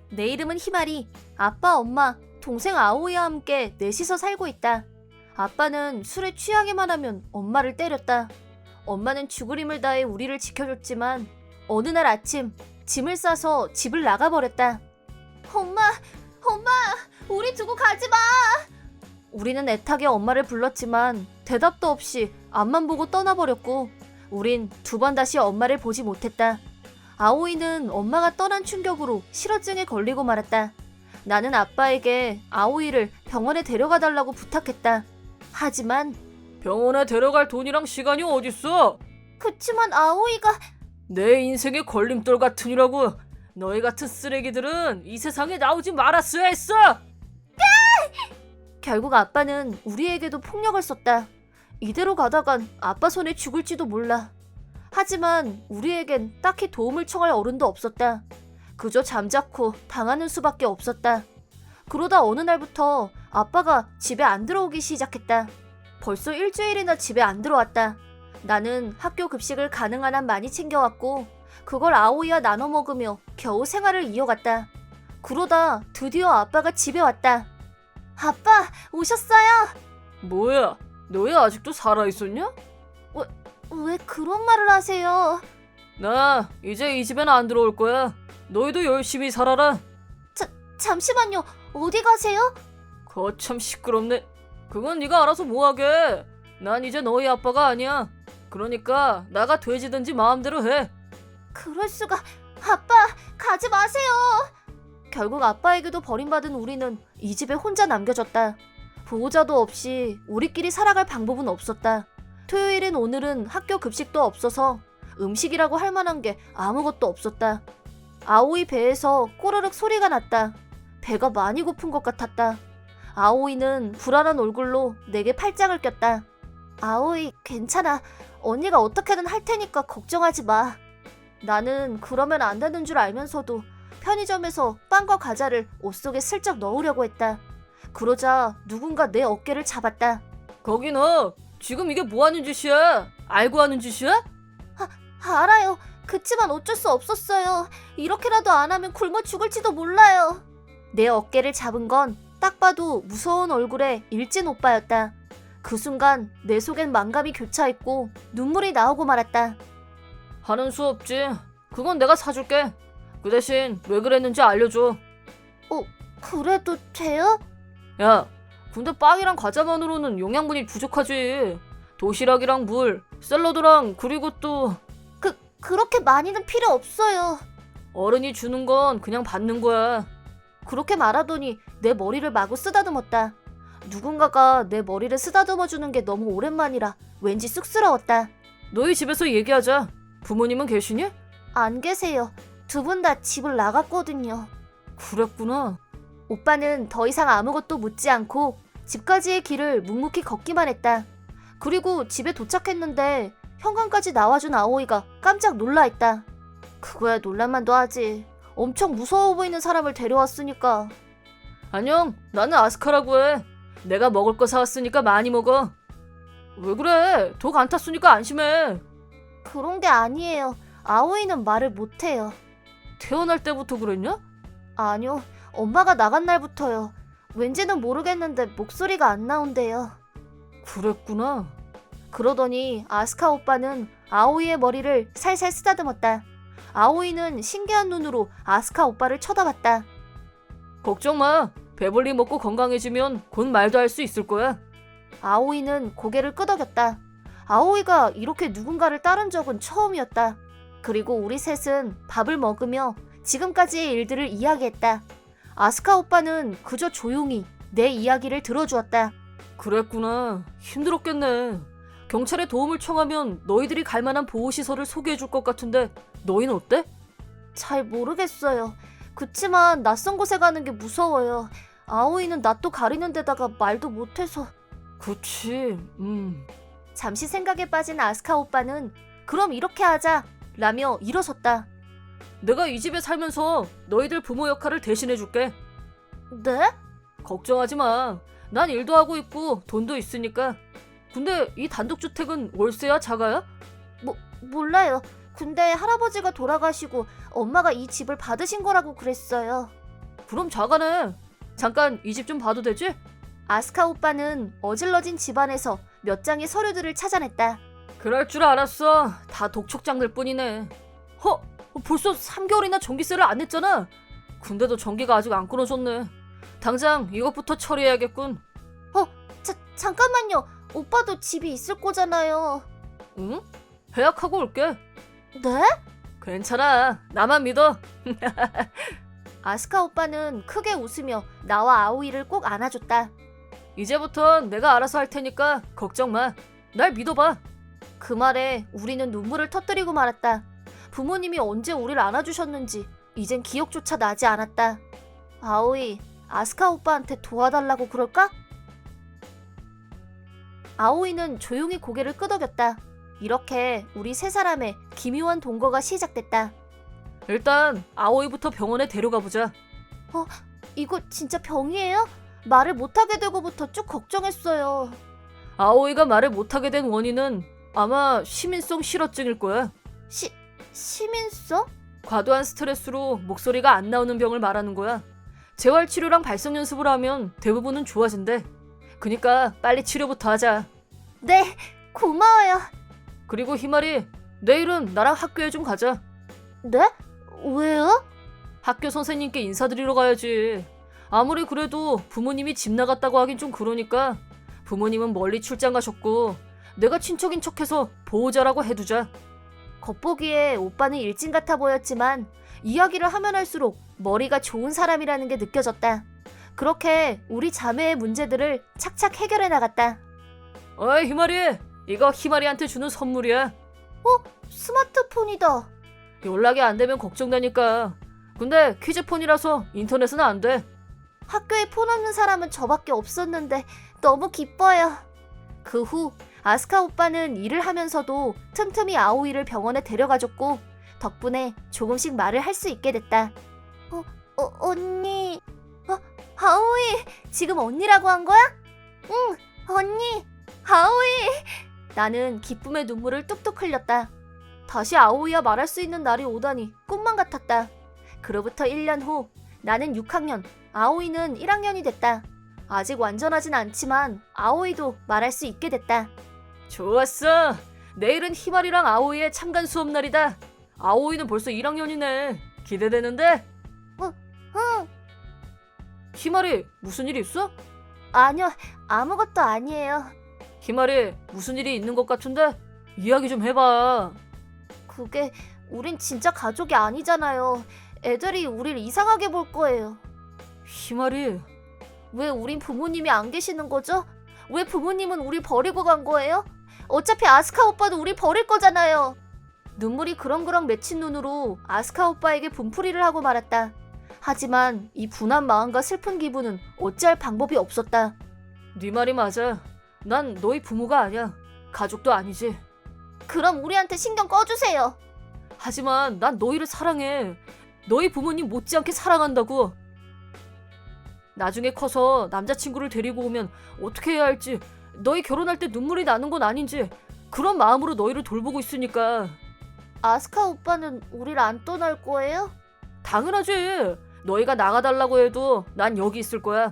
내 이름은 희마리. 아빠, 엄마, 동생 아오이와 함께 넷이서 살고 있다. 아빠는 술에 취하기만 하면 엄마를 때렸다. 엄마는 죽을 힘을 다해 우리를 지켜줬지만 어느 날 아침 짐을 싸서 집을 나가버렸다. 엄마, 우리 두고 가지 마. 우리는 애타게 엄마를 불렀지만 대답도 없이 앞만 보고 떠나버렸고 우린 두 번 다시 엄마를 보지 못했다. 아오이는 엄마가 떠난 충격으로 실어증에 걸리고 말았다. 나는 아빠에게 아오이를 병원에 데려가 달라고 부탁했다. 하지만 병원에 데려갈 돈이랑 시간이 어딨어? 그치만 아오이가 내 인생의 걸림돌 같으니라고. 너희 같은 쓰레기들은 이 세상에 나오지 말았어야 했어! 결국 아빠는 우리에게도 폭력을 썼다. 이대로 가다간 아빠 손에 죽을지도 몰라. 하지만 우리에겐 딱히 도움을 청할 어른도 없었다. 그저 잠자코 당하는 수밖에 없었다. 그러다 어느 날부터 아빠가 집에 안 들어오기 시작했다. 벌써 일주일이나 집에 안 들어왔다. 나는 학교 급식을 가능한 한 많이 챙겨왔고 그걸 아오이와 나눠 먹으며 겨우 생활을 이어갔다. 그러다 드디어 아빠가 집에 왔다. 아빠, 오셨어요? 뭐야? 너희 아직도 살아있었냐? 왜 그런 말을 하세요? 나 이제 이 집엔 안 들어올 거야. 너희도 열심히 살아라. 잠시만요. 어디 가세요? 거참 시끄럽네. 그건 네가 알아서 뭐하게. 난 이제 너희 아빠가 아니야. 그러니까 나가 돼지든지 마음대로 해. 그럴 수가. 아빠, 가지 마세요. 결국 아빠에게도 버림받은 우리는 이 집에 혼자 남겨졌다. 보호자도 없이 우리끼리 살아갈 방법은 없었다. 토요일인 오늘은 학교 급식도 없어서 음식이라고 할 만한 게 아무것도 없었다. 아오이 배에서 꼬르륵 소리가 났다. 배가 많이 고픈 것 같았다. 아오이는 불안한 얼굴로 내게 팔짱을 꼈다. 아오이, 괜찮아. 언니가 어떻게든 할 테니까 걱정하지 마. 나는 그러면 안 되는 줄 알면서도 편의점에서 빵과 과자를 옷 속에 슬쩍 넣으려고 했다. 그러자 누군가 내 어깨를 잡았다. 거기 너 지금 이게 뭐 하는 짓이야? 알고 하는 짓이야? 알아요. 그치만 어쩔 수 없었어요. 이렇게라도 안 하면 굶어 죽을지도 몰라요. 내 어깨를 잡은 건 딱 봐도 무서운 얼굴의 일진 오빠였다. 그 순간 내 속엔 만감이 교차했고 눈물이 나오고 말았다. 하는 수 없지. 그건 내가 사줄게. 그 대신 왜 그랬는지 알려줘. 그래도 돼요? 야, 근데 빵이랑 과자만으로는 영양분이 부족하지. 도시락이랑 물, 샐러드랑 그리고 또 그렇게 많이는 필요 없어요. 어른이 주는 건 그냥 받는 거야. 그렇게 말하더니 내 머리를 마구 쓰다듬었다. 누군가가 내 머리를 쓰다듬어주는 게 너무 오랜만이라 왠지 쑥스러웠다. 너희 집에서 얘기하자. 부모님은 계시니? 안 계세요. 두 분 다 집을 나갔거든요. 그랬구나. 오빠는 더 이상 아무것도 묻지 않고 집까지의 길을 묵묵히 걷기만 했다. 그리고 집에 도착했는데 현관까지 나와준 아오이가 깜짝 놀라했다. 그거야 놀랄만도 하지. 엄청 무서워 보이는 사람을 데려왔으니까. 안녕, 나는 아스카라고 해. 내가 먹을 거 사왔으니까 많이 먹어. 왜 그래? 독 안 탔으니까 안심해. 그런 게 아니에요. 아오이는 말을 못해요. 태어날 때부터 그랬냐? 아니요. 엄마가 나간 날부터요. 왠지는 모르겠는데 목소리가 안 나온대요. 그랬구나. 그러더니 아스카 오빠는 아오이의 머리를 살살 쓰다듬었다. 아오이는 신기한 눈으로 아스카 오빠를 쳐다봤다. 걱정 마. 배불리 먹고 건강해지면 곧 말도 할 수 있을 거야. 아오이는 고개를 끄덕였다. 아오이가 이렇게 누군가를 따른 적은 처음이었다. 그리고 우리 셋은 밥을 먹으며 지금까지의 일들을 이야기했다. 아스카 오빠는 그저 조용히 내 이야기를 들어주었다. 그랬구나. 힘들었겠네. 경찰에 도움을 청하면 너희들이 갈 만한 보호시설을 소개해줄 것 같은데 너희는 어때? 잘 모르겠어요. 그치만 낯선 곳에 가는 게 무서워요. 아오이는 낯도 가리는 데다가 말도 못해서. 그치. 잠시 생각에 빠진 아스카 오빠는 그럼 이렇게 하자 라며 일어섰다. 내가 이 집에 살면서 너희들 부모 역할을 대신해줄게. 네? 걱정하지 마. 난 일도 하고 있고 돈도 있으니까. 근데 이 단독주택은 월세야 작아야? 몰라요. 근데 할아버지가 돌아가시고 엄마가 이 집을 받으신 거라고 그랬어요. 그럼 작아네. 잠깐 이 집 좀 봐도 되지? 아스카 오빠는 어질러진 집안에서 몇 장의 서류들을 찾아냈다. 그럴 줄 알았어. 다 독촉장들 뿐이네. 벌써 3개월이나 전기세를 안 냈잖아. 근데도 전기가 아직 안 끊어졌네. 당장 이것부터 처리해야겠군. 잠깐만요. 오빠도 집이 있을 거잖아요. 응? 해약하고 올게. 네? 괜찮아. 나만 믿어. 아스카 오빠는 크게 웃으며 나와 아오이를 꼭 안아줬다. 이제부턴 내가 알아서 할 테니까 걱정 마. 날 믿어봐. 그 말에 우리는 눈물을 터뜨리고 말았다. 부모님이 언제 우리를 안아주셨는지 이젠 기억조차 나지 않았다. 아오이, 아스카 오빠한테 도와달라고 그럴까? 아오이는 조용히 고개를 끄덕였다. 이렇게 우리 세 사람의 기묘한 동거가 시작됐다. 일단 아오이부터 병원에 데려가 보자. 이거 진짜 병이에요? 말을 못하게 되고부터 쭉 걱정했어요. 아오이가 말을 못하게 된 원인은 아마 시민성 실어증일 거야. 시민성? 과도한 스트레스로 목소리가 안 나오는 병을 말하는 거야. 재활치료랑 발성 연습을 하면 대부분은 좋아진대. 그니까 빨리 치료부터 하자. 네, 고마워요. 그리고 희말이, 내일은 나랑 학교에 좀 가자. 네? 왜요? 학교 선생님께 인사드리러 가야지. 아무리 그래도 부모님이 집 나갔다고 하긴 좀 그러니까 부모님은 멀리 출장 가셨고 내가 친척인 척해서 보호자라고 해두자. 겉보기에 오빠는 일진 같아 보였지만 이야기를 하면 할수록 머리가 좋은 사람이라는 게 느껴졌다. 그렇게 우리 자매의 문제들을 착착 해결해 나갔다. 어이 희말이, 이거 희말이한테 주는 선물이야. 스마트폰이다. 연락이 안 되면 걱정되니까. 근데 퀴즈폰이라서 인터넷은 안 돼. 학교에 폰 없는 사람은 저밖에 없었는데 너무 기뻐요. 그 후 아스카 오빠는 일을 하면서도 틈틈이 아오이를 병원에 데려가줬고 덕분에 조금씩 말을 할 수 있게 됐다. 언니. 아오이, 지금 언니라고 한 거야? 응, 언니. 아오이. 나는 기쁨의 눈물을 뚝뚝 흘렸다. 다시 아오이와 말할 수 있는 날이 오다니 꿈만 같았다. 그로부터 1년 후 나는 6학년, 아오이는 1학년이 됐다. 아직 완전하진 않지만 아오이도 말할 수 있게 됐다. 좋았어. 내일은 희말이랑 아오이의 참관 수업 날이다. 아오이는 벌써 1학년이네. 기대되는데? 응. 희말이, 무슨 일 있어? 아니요, 아무것도 아니에요. 희말이, 무슨 일이 있는 것 같은데? 이야기 좀 해봐. 그게 우린 진짜 가족이 아니잖아요. 애들이 우릴 이상하게 볼 거예요. 희말이, 왜 우린 부모님이 안 계시는 거죠? 왜 부모님은 우리 버리고 간 거예요? 어차피 아스카 오빠도 우리 버릴 거잖아요. 눈물이 그렁그렁 맺힌 눈으로 아스카 오빠에게 분풀이를 하고 말았다. 하지만 이 분한 마음과 슬픈 기분은 어찌할 방법이 없었다. 네 말이 맞아. 난 너희 부모가 아니야. 가족도 아니지. 그럼 우리한테 신경 꺼주세요. 하지만 난 너희를 사랑해. 너희 부모님 못지않게 사랑한다고. 나중에 커서 남자친구를 데리고 오면 어떻게 해야 할지, 너희 결혼할 때 눈물이 나는 건 아닌지 그런 마음으로 너희를 돌보고 있으니까. 아스카 오빠는 우릴 안 떠날 거예요? 당연하지. 너희가 나가달라고 해도 난 여기 있을 거야.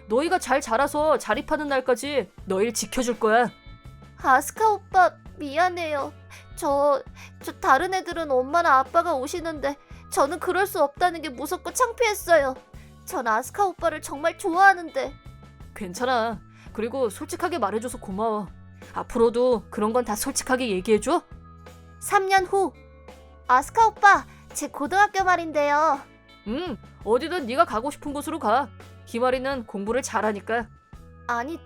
너희가 잘 자라서 자립하는 날까지 너희를 지켜줄 거야. 아스카 오빠 미안해요. 저 다른 애들은 엄마나 아빠가 오시는데 저는 그럴 수 없다는 게 무섭고 창피했어요. 전 아스카 오빠를 정말 좋아하는데. 괜찮아. 그리고 솔직하게 말해줘서 고마워. 앞으로도 그런 건 다 솔직하게 얘기해줘. 3년 후. 아스카 오빠, 제 고등학교 말인데요. 어디든 네가 가고 싶은 곳으로 가. 희말이는 공부를 잘하니까. 아니,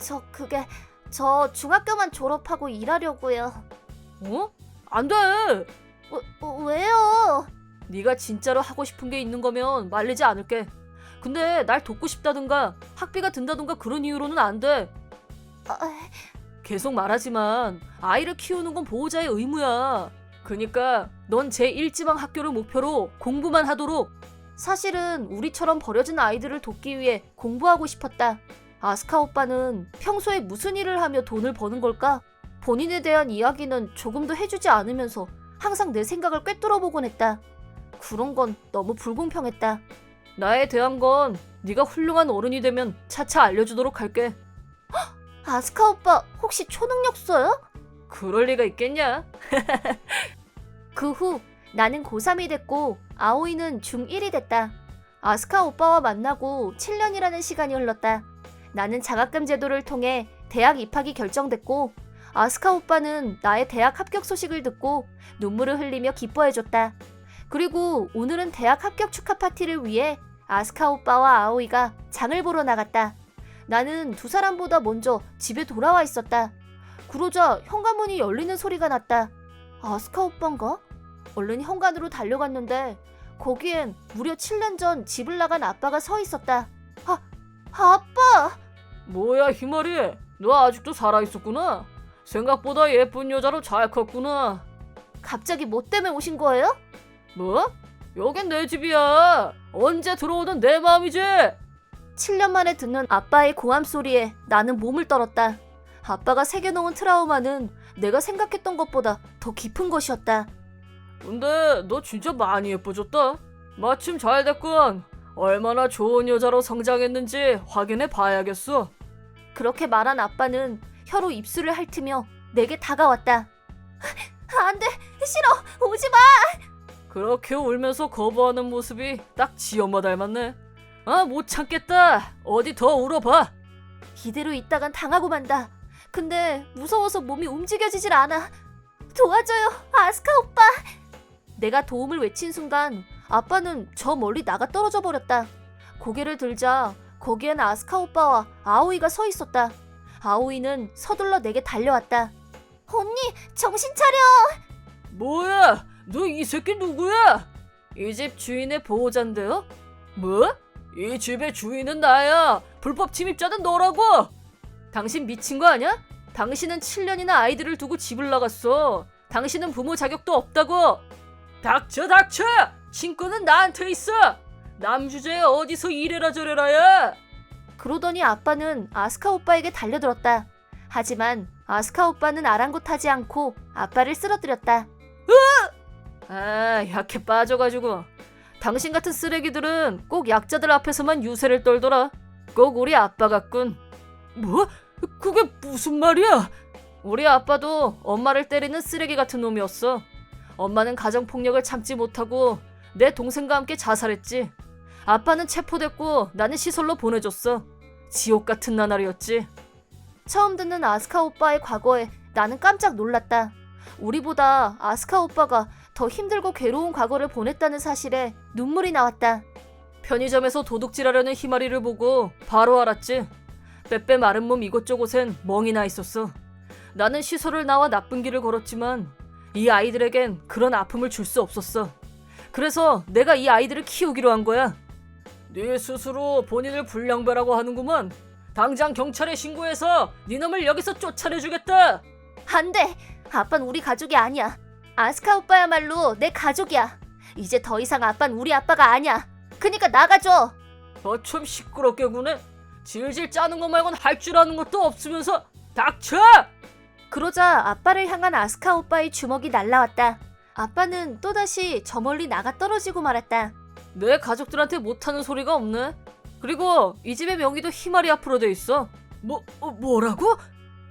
저 중학교만 졸업하고 일하려고요. 어? 안 돼. 왜요? 네가 진짜로 하고 싶은 게 있는 거면 말리지 않을게. 근데 날 돕고 싶다든가 학비가 든다든가 그런 이유로는 안 돼. 계속 말하지만 아이를 키우는 건 보호자의 의무야. 그니까 넌 제1지방 학교를 목표로 공부만 하도록. 사실은 우리처럼 버려진 아이들을 돕기 위해 공부하고 싶었다. 아스카 오빠는 평소에 무슨 일을 하며 돈을 버는 걸까? 본인에 대한 이야기는 조금도 해주지 않으면서 항상 내 생각을 꿰뚫어보곤 했다. 그런 건 너무 불공평했다. 나에 대한 건 네가 훌륭한 어른이 되면 차차 알려주도록 할게. 아스카 오빠 혹시 초능력 써요? 그럴 리가 있겠냐? 그 후 나는 고3이 됐고 아오이는 중1이 됐다. 아스카 오빠와 만나고 7년이라는 시간이 흘렀다. 나는 장학금 제도를 통해 대학 입학이 결정됐고 아스카 오빠는 나의 대학 합격 소식을 듣고 눈물을 흘리며 기뻐해줬다. 그리고 오늘은 대학 합격 축하 파티를 위해 아스카 오빠와 아오이가 장을 보러 나갔다. 나는 두 사람보다 먼저 집에 돌아와 있었다. 그러자 현관문이 열리는 소리가 났다. 아스카 오빠인가? 얼른 현관으로 달려갔는데 거기엔 무려 7년 전 집을 나간 아빠가 서 있었다. 아빠! 뭐야 희마리, 너 아직도 살아있었구나. 생각보다 예쁜 여자로 잘 컸구나. 갑자기 뭐 때문에 오신 거예요? 뭐? 여긴 내 집이야. 언제 들어오든 내 마음이지. 7년 만에 듣는 아빠의 고함 소리에 나는 몸을 떨었다. 아빠가 새겨놓은 트라우마는 내가 생각했던 것보다 더 깊은 것이었다. 근데 너 진짜 많이 예뻐졌다. 마침 잘 됐군. 얼마나 좋은 여자로 성장했는지 확인해 봐야겠어. 그렇게 말한 아빠는 혀로 입술을 핥으며 내게 다가왔다. 안 돼! 싫어! 오지 마! 그렇게 울면서 거부하는 모습이 딱 지 엄마 닮았네. 아, 못 참겠다. 어디 더 울어봐. 이대로 있다간 당하고 만다. 근데 무서워서 몸이 움직여지질 않아. 도와줘요, 아스카 오빠! 내가 도움을 외친 순간 아빠는 저 멀리 나가 떨어져 버렸다. 고개를 들자 거기엔 아스카 오빠와 아오이가 서 있었다. 아오이는 서둘러 내게 달려왔다. 언니, 정신 차려! 뭐야? 너 이 새끼 누구야? 이 집 주인의 보호자인데요? 뭐? 이 집의 주인은 나야. 불법 침입자는 너라고. 당신 미친 거 아니야? 당신은 7년이나 아이들을 두고 집을 나갔어. 당신은 부모 자격도 없다고. 닥쳐! 친구는 나한테 있어. 남 주제에 어디서 이래라 저래라야. 그러더니 아빠는 아스카 오빠에게 달려들었다. 하지만 아스카 오빠는 아랑곳하지 않고 아빠를 쓰러뜨렸다. 아, 약해 빠져가지고. 당신 같은 쓰레기들은 꼭 약자들 앞에서만 유세를 떨더라. 꼭 우리 아빠 같군. 뭐? 그게 무슨 말이야? 우리 아빠도 엄마를 때리는 쓰레기 같은 놈이었어. 엄마는 가정폭력을 참지 못하고 내 동생과 함께 자살했지. 아빠는 체포됐고 나는 시설로 보내줬어. 지옥 같은 나날이었지. 처음 듣는 아스카 오빠의 과거에 나는 깜짝 놀랐다. 우리보다 아스카 오빠가 더 힘들고 괴로운 과거를 보냈다는 사실에 눈물이 나왔다. 편의점에서 도둑질하려는 희마리를 보고 바로 알았지. 빼빼 마른 몸 이곳저곳엔 멍이 나 있었어. 나는 시설을 나와 나쁜 길을 걸었지만 이 아이들에겐 그런 아픔을 줄 수 없었어. 그래서 내가 이 아이들을 키우기로 한 거야. 네 스스로 본인을 불량배라고 하는구만. 당장 경찰에 신고해서 네 놈을 여기서 쫓아내주겠다. 안 돼! 아빤 우리 가족이 아니야. 아스카 오빠야말로 내 가족이야. 이제 더 이상 아빤 우리 아빠가 아니야. 그니까 나가줘! 좀 시끄럽게 구네. 질질 짜는 것 말곤 할 줄 아는 것도 없으면서. 닥쳐! 그러자 아빠를 향한 아스카 오빠의 주먹이 날라왔다. 아빠는 또다시 저 멀리 나가 떨어지고 말았다. 내 가족들한테 못하는 소리가 없네. 그리고 이 집의 명의도 희마리 앞으로 돼 있어. 뭐라고?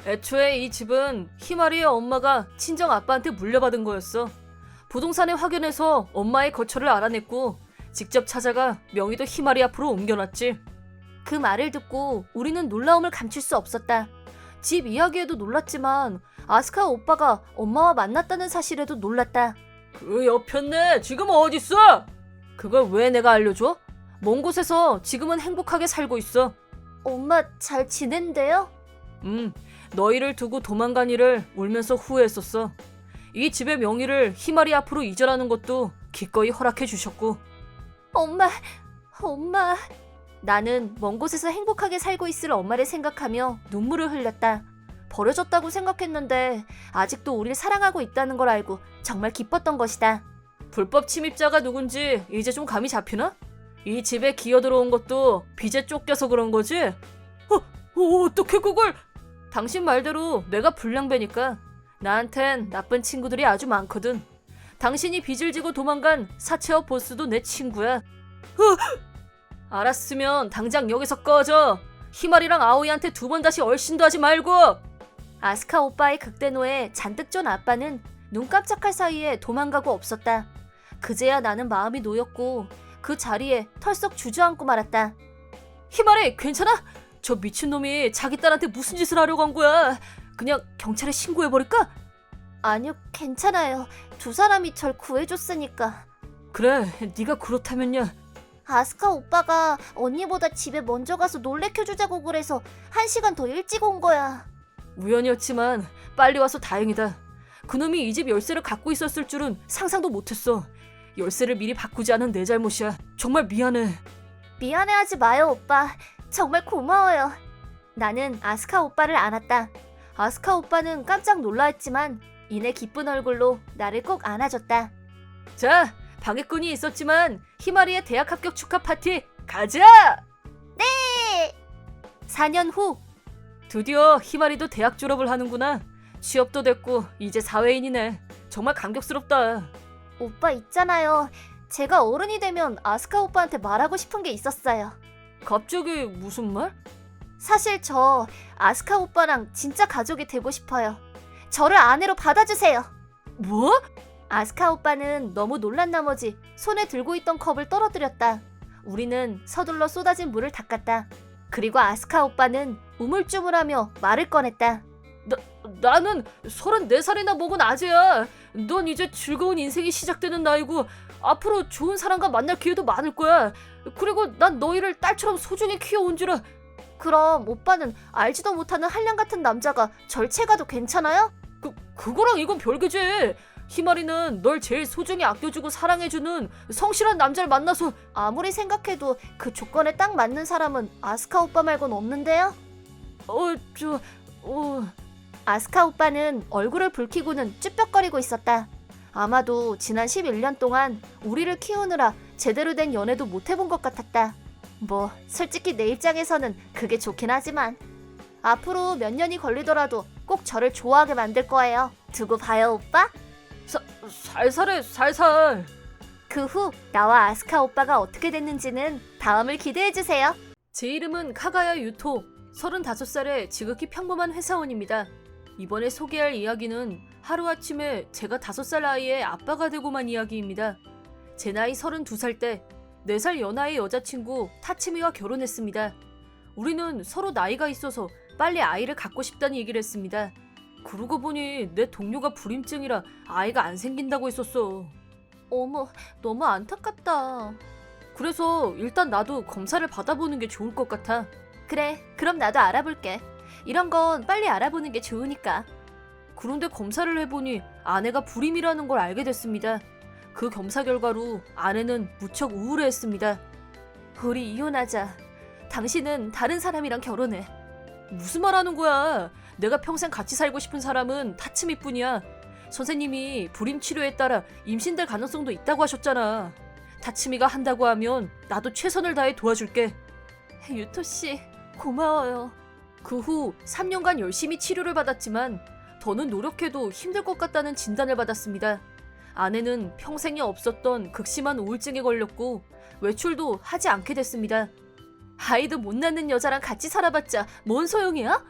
애초에 이 집은 희마리의 엄마가 친정 아빠한테 물려받은 거였어. 부동산에 확인해서 엄마의 거처를 알아냈고 직접 찾아가 명의도 희마리 앞으로 옮겨놨지. 그 말을 듣고 우리는 놀라움을 감출 수 없었다. 집 이야기에도 놀랐지만 아스카 오빠가 엄마와 만났다는 사실에도 놀랐다. 그 옆였네. 지금 어딨어? 그걸 왜 내가 알려줘? 먼 곳에서 지금은 행복하게 살고 있어. 엄마 잘 지낸대요? 너희를 두고 도망간 일을 울면서 후회했었어. 이 집의 명의를 희마리 앞으로 이전하는 것도 기꺼이 허락해 주셨고. 엄마. 나는 먼 곳에서 행복하게 살고 있을 엄마를 생각하며 눈물을 흘렸다. 버려졌다고 생각했는데 아직도 우릴 사랑하고 있다는 걸 알고 정말 기뻤던 것이다. 불법 침입자가 누군지 이제 좀 감이 잡히나? 이 집에 기어들어온 것도 빚에 쫓겨서 그런 거지? 어떻게 그걸? 당신 말대로 내가 불량배니까. 나한텐 나쁜 친구들이 아주 많거든. 당신이 빚을 지고 도망간 사채업 보스도 내 친구야. 알았으면 당장 여기서 꺼져. 희마리랑 아오이한테 두 번 다시 얼씬도 하지 말고. 아스카 오빠의 극대노에 잔뜩 쫀 아빠는 눈 깜짝할 사이에 도망가고 없었다. 그제야 나는 마음이 놓였고 그 자리에 털썩 주저앉고 말았다. 희마리 괜찮아? 저 미친놈이 자기 딸한테 무슨 짓을 하려고 한 거야? 그냥 경찰에 신고해버릴까? 아니요, 괜찮아요. 두 사람이 절 구해줬으니까. 그래, 네가 그렇다면야. 아스카 오빠가 언니보다 집에 먼저 가서 놀래켜주자고 그래서 1시간 더 일찍 온 거야. 우연이었지만 빨리 와서 다행이다. 그놈이 이 집 열쇠를 갖고 있었을 줄은 상상도 못했어. 열쇠를 미리 바꾸지 않은 내 잘못이야. 정말 미안해. 미안해하지 마요, 오빠. 정말 고마워요. 나는 아스카 오빠를 안았다. 아스카 오빠는 깜짝 놀라했지만 이내 기쁜 얼굴로 나를 꼭 안아줬다. 자, 방해꾼이 있었지만 희마리의 대학 합격 축하 파티 가자! 네! 4년 후 드디어 희마리도 대학 졸업을 하는구나. 취업도 됐고 이제 사회인이네. 정말 감격스럽다. 오빠 있잖아요. 제가 어른이 되면 아스카 오빠한테 말하고 싶은 게 있었어요. 갑자기 무슨 말? 사실 저 아스카 오빠랑 진짜 가족이 되고 싶어요. 저를 아내로 받아주세요. 뭐? 아스카 오빠는 너무 놀란 나머지 손에 들고 있던 컵을 떨어뜨렸다. 우리는 서둘러 쏟아진 물을 닦았다. 그리고 아스카 오빠는 우물쭈물하며 말을 꺼냈다. 나는 34살이나 먹은 아재야. 넌 이제 즐거운 인생이 시작되는 나이고 앞으로 좋은 사람과 만날 기회도 많을 거야. 그리고 난 너희를 딸처럼 소중히 키워온 줄아. 그럼 오빠는 알지도 못하는 한량 같은 남자가 절 채가도 괜찮아요? 그거랑 이건 별개지. 희마리는 널 제일 소중히 아껴주고 사랑해주는 성실한 남자를 만나서. 아무리 생각해도 그 조건에 딱 맞는 사람은 아스카 오빠 말곤 없는데요? 아스카 오빠는 얼굴을 붉히고는 쭈뼛거리고 있었다. 아마도 지난 11년 동안 우리를 키우느라 제대로 된 연애도 못 해본 것 같았다. 뭐 솔직히 내 입장에서는 그게 좋긴 하지만 앞으로 몇 년이 걸리더라도 꼭 저를 좋아하게 만들 거예요. 두고 봐요, 오빠. 살살해, 살살. 그 후 나와 아스카 오빠가 어떻게 됐는지는 다음을 기대해주세요. 제 이름은 카가야 유토. 35살의 지극히 평범한 회사원입니다. 이번에 소개할 이야기는 하루아침에 제가 5살 아이의 아빠가 되고만 이야기입니다. 제 나이 32살 때 4살 연하의 여자친구 타치미와 결혼했습니다. 우리는 서로 나이가 있어서 빨리 아이를 갖고 싶다는 얘기를 했습니다. 그러고 보니 내 동료가 불임증이라 아이가 안 생긴다고 했었어. 어머, 너무 안타깝다. 그래서 일단 나도 검사를 받아보는 게 좋을 것 같아. 그래, 그럼 나도 알아볼게. 이런 건 빨리 알아보는 게 좋으니까. 그런데 검사를 해보니 아내가 불임이라는 걸 알게 됐습니다. 그 검사 결과로 아내는 무척 우울해했습니다. 우리 이혼하자. 당신은 다른 사람이랑 결혼해. 무슨 말 하는 거야? 내가 평생 같이 살고 싶은 사람은 타츠미뿐이야. 선생님이 불임 치료에 따라 임신될 가능성도 있다고 하셨잖아. 타츠미가 한다고 하면 나도 최선을 다해 도와줄게. 유토씨, 고마워요. 그 후 3년간 열심히 치료를 받았지만 더는 노력해도 힘들 것 같다는 진단을 받았습니다. 아내는 평생에 없었던 극심한 우울증에 걸렸고 외출도 하지 않게 됐습니다. 아이도 못 낳는 여자랑 같이 살아봤자 뭔 소용이야?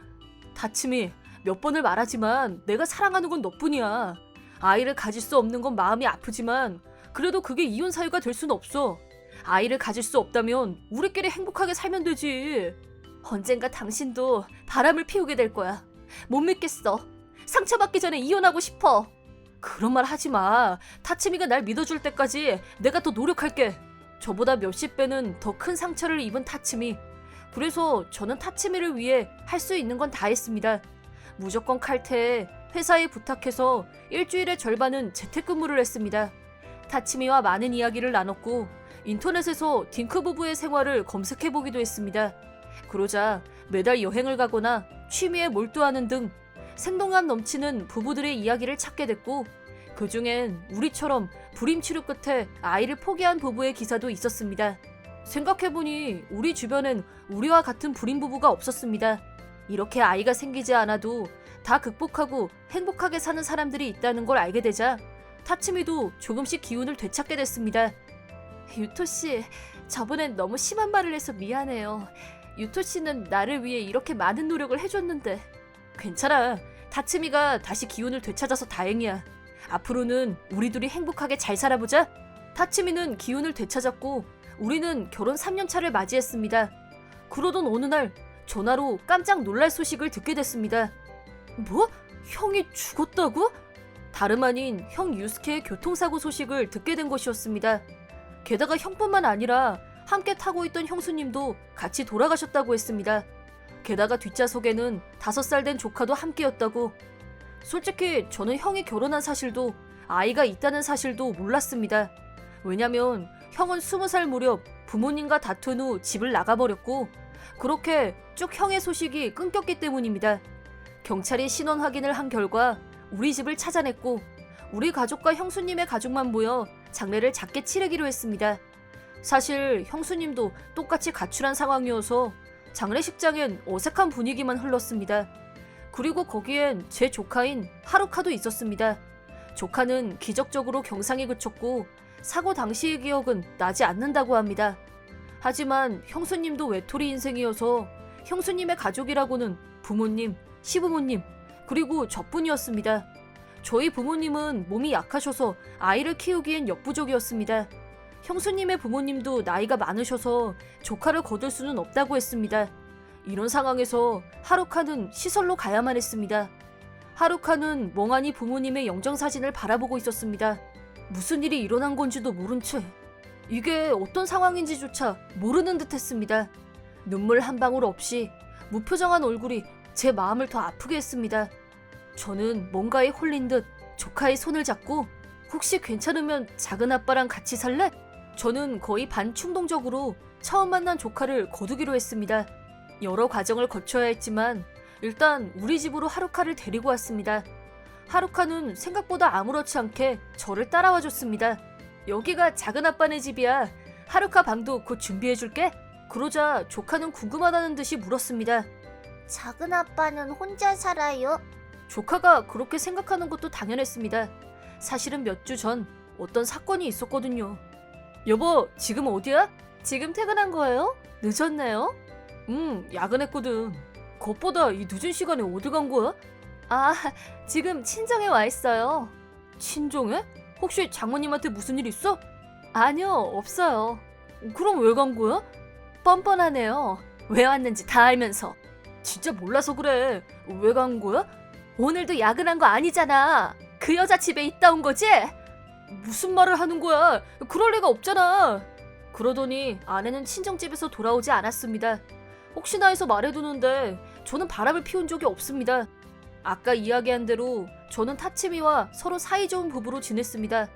다치미, 몇 번을 말하지만 내가 사랑하는 건 너뿐이야. 아이를 가질 수 없는 건 마음이 아프지만 그래도 그게 이혼 사유가 될 순 없어. 아이를 가질 수 없다면 우리끼리 행복하게 살면 되지. 언젠가 당신도 바람을 피우게 될 거야. 못 믿겠어. 상처받기 전에 이혼하고 싶어. 그런 말 하지 마. 타치미가 날 믿어줄 때까지 내가 더 노력할게. 저보다 몇십 배는 더 큰 상처를 입은 타치미. 그래서 저는 타치미를 위해 할 수 있는 건 다 했습니다. 무조건 칼퇴해 회사에 부탁해서 일주일의 절반은 재택근무를 했습니다. 타치미와 많은 이야기를 나눴고 인터넷에서 딩크 부부의 생활을 검색해보기도 했습니다. 그러자 매달 여행을 가거나 취미에 몰두하는 등 생동감 넘치는 부부들의 이야기를 찾게 됐고 그중엔 우리처럼 불임 치료 끝에 아이를 포기한 부부의 기사도 있었습니다. 생각해보니 우리 주변엔 우리와 같은 불임 부부가 없었습니다. 이렇게 아이가 생기지 않아도 다 극복하고 행복하게 사는 사람들이 있다는 걸 알게 되자 타츠미도 조금씩 기운을 되찾게 됐습니다. 유토씨, 저번엔 너무 심한 말을 해서 미안해요. 유토씨는 나를 위해 이렇게 많은 노력을 해줬는데. 괜찮아. 타츠미가 다시 기운을 되찾아서 다행이야. 앞으로는 우리 둘이 행복하게 잘 살아보자. 타츠미는 기운을 되찾았고 우리는 결혼 3년차를 맞이했습니다. 그러던 어느 날 전화로 깜짝 놀랄 소식을 듣게 됐습니다. 뭐? 형이 죽었다고? 다름 아닌 형 유스케의 교통사고 소식을 듣게 된 것이었습니다. 게다가 형뿐만 아니라 함께 타고 있던 형수님도 같이 돌아가셨다고 했습니다. 게다가 뒷좌석에는 5살 된 조카도 함께였다고. 솔직히 저는 형이 결혼한 사실도 아이가 있다는 사실도 몰랐습니다. 왜냐면 형은 20살 무렵 부모님과 다툰 후 집을 나가버렸고 그렇게 쭉 형의 소식이 끊겼기 때문입니다. 경찰이 신원 확인을 한 결과 우리 집을 찾아냈고 우리 가족과 형수님의 가족만 모여 장례를 작게 치르기로 했습니다. 사실 형수님도 똑같이 가출한 상황이어서 장례식장엔 어색한 분위기만 흘렀습니다. 그리고 거기엔 제 조카인 하루카도 있었습니다. 조카는 기적적으로 경상이 그쳤고 사고 당시의 기억은 나지 않는다고 합니다. 하지만 형수님도 외톨이 인생이어서 형수님의 가족이라고는 부모님, 시부모님, 그리고 저뿐이었습니다. 저희 부모님은 몸이 약하셔서 아이를 키우기엔 역부족이었습니다. 형수님의 부모님도 나이가 많으셔서 조카를 거둘 수는 없다고 했습니다. 이런 상황에서 하루카는 시설로 가야만 했습니다. 하루카는 멍하니 부모님의 영정사진을 바라보고 있었습니다. 무슨 일이 일어난 건지도 모른 채 이게 어떤 상황인지조차 모르는 듯 했습니다. 눈물 한 방울 없이 무표정한 얼굴이 제 마음을 더 아프게 했습니다. 저는 뭔가에 홀린 듯 조카의 손을 잡고 혹시 괜찮으면 작은 아빠랑 같이 살래? 저는 거의 반충동적으로 처음 만난 조카를 거두기로 했습니다. 여러 과정을 거쳐야 했지만 일단 우리 집으로 하루카를 데리고 왔습니다. 하루카는 생각보다 아무렇지 않게 저를 따라와 줬습니다. 여기가 작은 아빠네 집이야. 하루카 방도 곧 준비해줄게. 그러자 조카는 궁금하다는 듯이 물었습니다. 작은 아빠는 혼자 살아요? 조카가 그렇게 생각하는 것도 당연했습니다. 사실은 몇 주 전 어떤 사건이 있었거든요. 여보, 지금 어디야? 지금 퇴근한 거예요? 늦었나요? 야근했거든. 그것보다 이 늦은 시간에 어디 간 거야? 아, 지금 친정에 와 있어요. 친정에? 혹시 장모님한테 무슨 일 있어? 아니요, 없어요. 그럼 왜 간 거야? 뻔뻔하네요. 왜 왔는지 다 알면서. 진짜 몰라서 그래. 왜 간 거야? 오늘도 야근한 거 아니잖아. 그 여자 집에 있다 온 거지? 무슨 말을 하는 거야? 그럴 리가 없잖아. 그러더니 아내는 친정집에서 돌아오지 않았습니다. 혹시나 해서 말해두는데 저는 바람을 피운 적이 없습니다. 아까 이야기한 대로 저는 타치미와 서로 사이좋은 부부로 지냈습니다.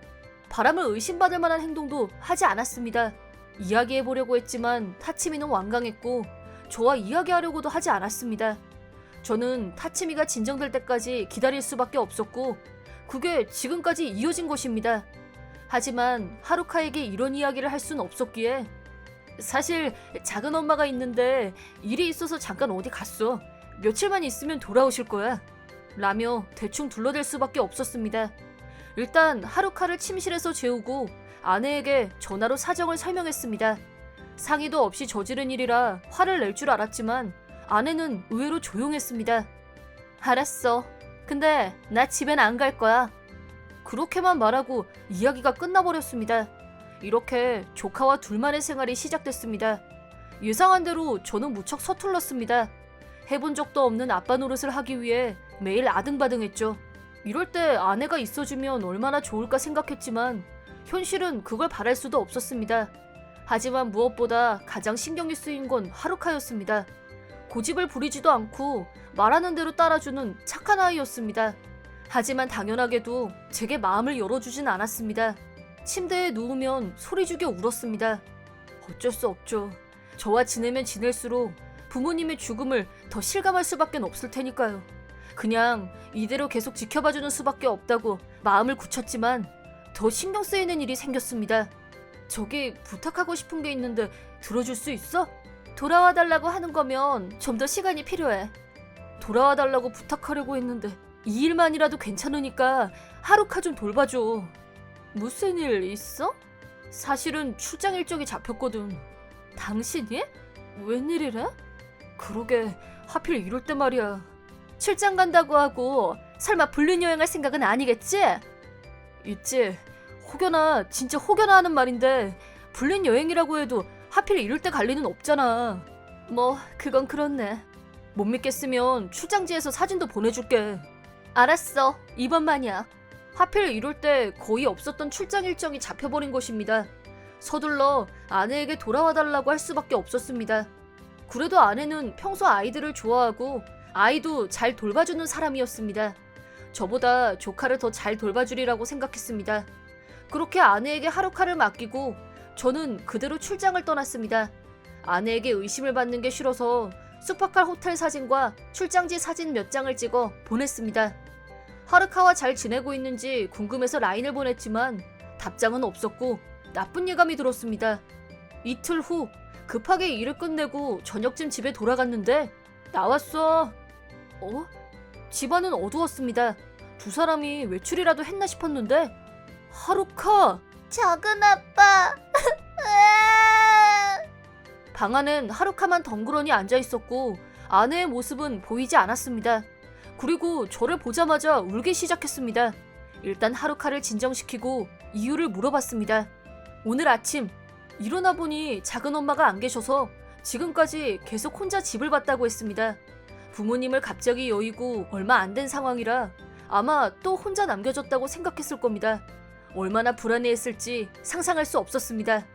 바람을 의심받을 만한 행동도 하지 않았습니다. 이야기해보려고 했지만 타치미는 완강했고 저와 이야기하려고도 하지 않았습니다. 저는 타치미가 진정될 때까지 기다릴 수밖에 없었고 그게 지금까지 이어진 것입니다. 하지만 하루카에게 이런 이야기를 할 수는 없었기에 사실 작은 엄마가 있는데 일이 있어서 잠깐 어디 갔어. 며칠만 있으면 돌아오실 거야. 라며 대충 둘러댈 수밖에 없었습니다. 일단 하루카를 침실에서 재우고 아내에게 전화로 사정을 설명했습니다. 상의도 없이 저지른 일이라 화를 낼 줄 알았지만 아내는 의외로 조용했습니다. 알았어. 근데 나 집엔 안 갈 거야. 그렇게만 말하고 이야기가 끝나버렸습니다. 이렇게 조카와 둘만의 생활이 시작됐습니다. 예상한 대로 저는 무척 서툴렀습니다. 해본 적도 없는 아빠 노릇을 하기 위해 매일 아등바등했죠. 이럴 때 아내가 있어주면 얼마나 좋을까 생각했지만 현실은 그걸 바랄 수도 없었습니다. 하지만 무엇보다 가장 신경이 쓰인 건 하루카였습니다. 고집을 부리지도 않고 말하는 대로 따라주는 착한 아이였습니다. 하지만 당연하게도 제게 마음을 열어주진 않았습니다. 침대에 누우면 소리 죽여 울었습니다. 어쩔 수 없죠. 저와 지내면 지낼수록 부모님의 죽음을 더 실감할 수밖에 없을 테니까요. 그냥 이대로 계속 지켜봐주는 수밖에 없다고 마음을 굳혔지만 더 신경 쓰이는 일이 생겼습니다. 저기 부탁하고 싶은 게 있는데 들어줄 수 있어? 돌아와 달라고 하는 거면 좀 더 시간이 필요해. 돌아와 달라고 부탁하려고 했는데 이 일만이라도 괜찮으니까 하루카 좀 돌봐줘. 무슨 일 있어? 사실은 출장 일정이 잡혔거든. 당신이? 웬일이래? 그러게 하필 이럴 때 말이야. 출장 간다고 하고 설마 불륜 여행할 생각은 아니겠지? 있지. 혹여나 진짜 혹여나 하는 말인데 불륜 여행이라고 해도 하필 이럴 때 갈 리는 없잖아. 뭐 그건 그렇네. 못 믿겠으면 출장지에서 사진도 보내줄게. 알았어. 이번만이야. 하필 이럴 때 거의 없었던 출장 일정이 잡혀버린 것입니다. 서둘러 아내에게 돌아와달라고 할 수밖에 없었습니다. 그래도 아내는 평소 아이들을 좋아하고 아이도 잘 돌봐주는 사람이었습니다. 저보다 조카를 더 잘 돌봐주리라고 생각했습니다. 그렇게 아내에게 하루카를 맡기고 저는 그대로 출장을 떠났습니다. 아내에게 의심을 받는 게 싫어서 슈퍼칼 호텔 사진과 출장지 사진 몇 장을 찍어 보냈습니다. 하루카와 잘 지내고 있는지 궁금해서 라인을 보냈지만 답장은 없었고 나쁜 예감이 들었습니다. 이틀 후 급하게 일을 끝내고 저녁쯤 집에 돌아갔는데 나왔어. 집안은 어두웠습니다. 두 사람이 외출이라도 했나 싶었는데 하루카! 작은 아빠. 방 안엔 하루카만 덩그러니 앉아있었고 아내의 모습은 보이지 않았습니다. 그리고 저를 보자마자 울기 시작했습니다. 일단 하루카를 진정시키고 이유를 물어봤습니다. 오늘 아침 일어나 보니 작은 엄마가 안 계셔서 지금까지 계속 혼자 집을 봤다고 했습니다. 부모님을 갑자기 여의고 얼마 안 된 상황이라 아마 또 혼자 남겨졌다고 생각했을 겁니다. 얼마나 불안해했을지 상상할 수 없었습니다.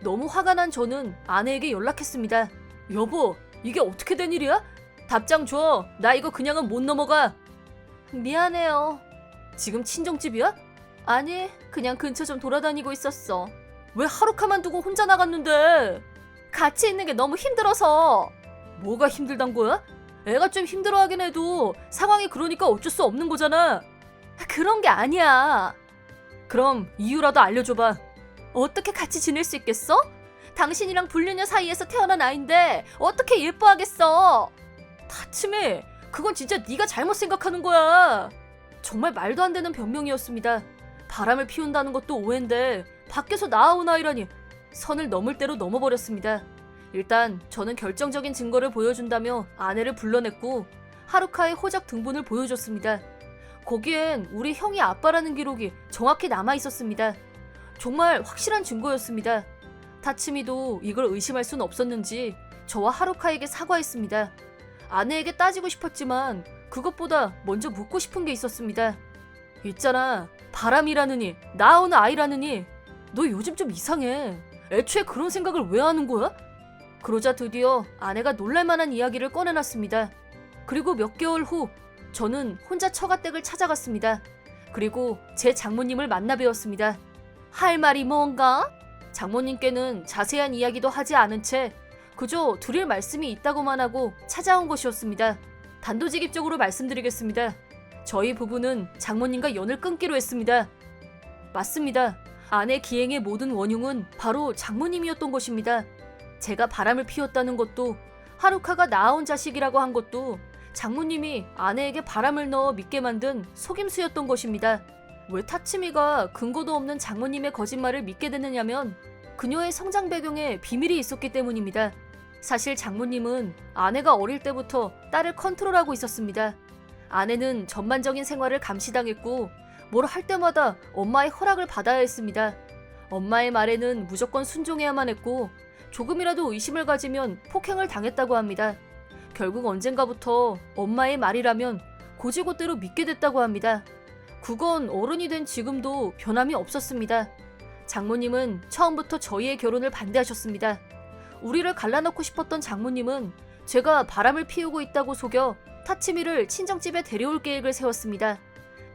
너무 화가 난 저는 아내에게 연락했습니다. 여보, 이게 어떻게 된 일이야? 답장 줘. 나 이거 그냥은 못 넘어가. 미안해요. 지금 친정집이야? 아니, 그냥 근처 좀 돌아다니고 있었어. 왜 하루카만 두고 혼자 나갔는데? 같이 있는 게 너무 힘들어서. 뭐가 힘들단 거야? 애가 좀 힘들어하긴 해도 상황이 그러니까 어쩔 수 없는 거잖아. 그런 게 아니야. 그럼 이유라도 알려줘봐. 어떻게 같이 지낼 수 있겠어? 당신이랑 불륜녀 사이에서 태어난 아인데 어떻게 예뻐하겠어? 타츠미, 그건 진짜 네가 잘못 생각하는 거야. 정말 말도 안 되는 변명이었습니다. 바람을 피운다는 것도 오해인데 밖에서 나아온 아이라니. 선을 넘을 대로 넘어버렸습니다. 일단 저는 결정적인 증거를 보여준다며 아내를 불러냈고 하루카의 호적 등본을 보여줬습니다. 거기엔 우리 형이 아빠라는 기록이 정확히 남아있었습니다. 정말 확실한 증거였습니다. 타츠미도 이걸 의심할 순 없었는지 저와 하루카에게 사과했습니다. 아내에게 따지고 싶었지만 그것보다 먼저 묻고 싶은 게 있었습니다. 있잖아, 바람이라느니 나오는 아이라느니 너 요즘 좀 이상해. 애초에 그런 생각을 왜 하는 거야? 그러자 드디어 아내가 놀랄만한 이야기를 꺼내놨습니다. 그리고 몇 개월 후 저는 혼자 처가댁을 찾아갔습니다. 그리고 제 장모님을 만나 뵈었습니다. 할 말이 뭔가? 장모님께는 자세한 이야기도 하지 않은 채 그저 드릴 말씀이 있다고만 하고 찾아온 것이었습니다. 단도직입적으로 말씀드리겠습니다. 저희 부부는 장모님과 연을 끊기로 했습니다. 맞습니다. 아내 기행의 모든 원흉은 바로 장모님이었던 것입니다. 제가 바람을 피웠다는 것도 하루카가 낳아온 자식이라고 한 것도 장모님이 아내에게 바람을 넣어 믿게 만든 속임수였던 것입니다. 왜 타츠미가 근거도 없는 장모님의 거짓말을 믿게 됐느냐면 그녀의 성장 배경에 비밀이 있었기 때문입니다. 사실 장모님은 아내가 어릴 때부터 딸을 컨트롤하고 있었습니다. 아내는 전반적인 생활을 감시당했고 뭘 할 때마다 엄마의 허락을 받아야 했습니다. 엄마의 말에는 무조건 순종해야만 했고 조금이라도 의심을 가지면 폭행을 당했다고 합니다. 결국 언젠가부터 엄마의 말이라면 고지고대로 믿게 됐다고 합니다. 그건 어른이 된 지금도 변함이 없었습니다. 장모님은 처음부터 저희의 결혼을 반대하셨습니다. 우리를 갈라놓고 싶었던 장모님은 제가 바람을 피우고 있다고 속여 타츠미를 친정집에 데려올 계획을 세웠습니다.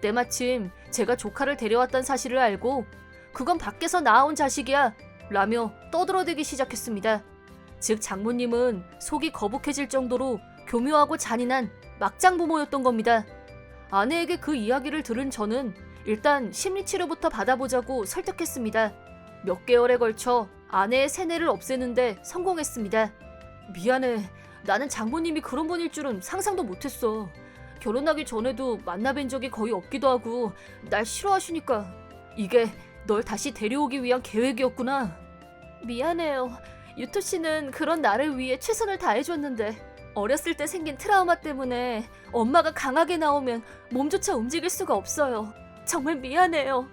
때마침 제가 조카를 데려왔다는 사실을 알고 그건 밖에서 낳아온 자식이야 라며 떠들어대기 시작했습니다. 즉 장모님은 속이 거북해질 정도로 교묘하고 잔인한 막장 부모였던 겁니다. 아내에게 그 이야기를 들은 저는 일단 심리치료부터 받아보자고 설득했습니다. 몇 개월에 걸쳐 아내의 세뇌를 없애는데 성공했습니다. 미안해. 나는 장모님이 그런 분일 줄은 상상도 못했어. 결혼하기 전에도 만나뵌 적이 거의 없기도 하고 날 싫어하시니까 이게 널 다시 데려오기 위한 계획이었구나. 미안해요. 유토 씨는 그런 나를 위해 최선을 다해줬는데 어렸을 때 생긴 트라우마 때문에 엄마가 강하게 나오면 몸조차 움직일 수가 없어요. 정말 미안해요.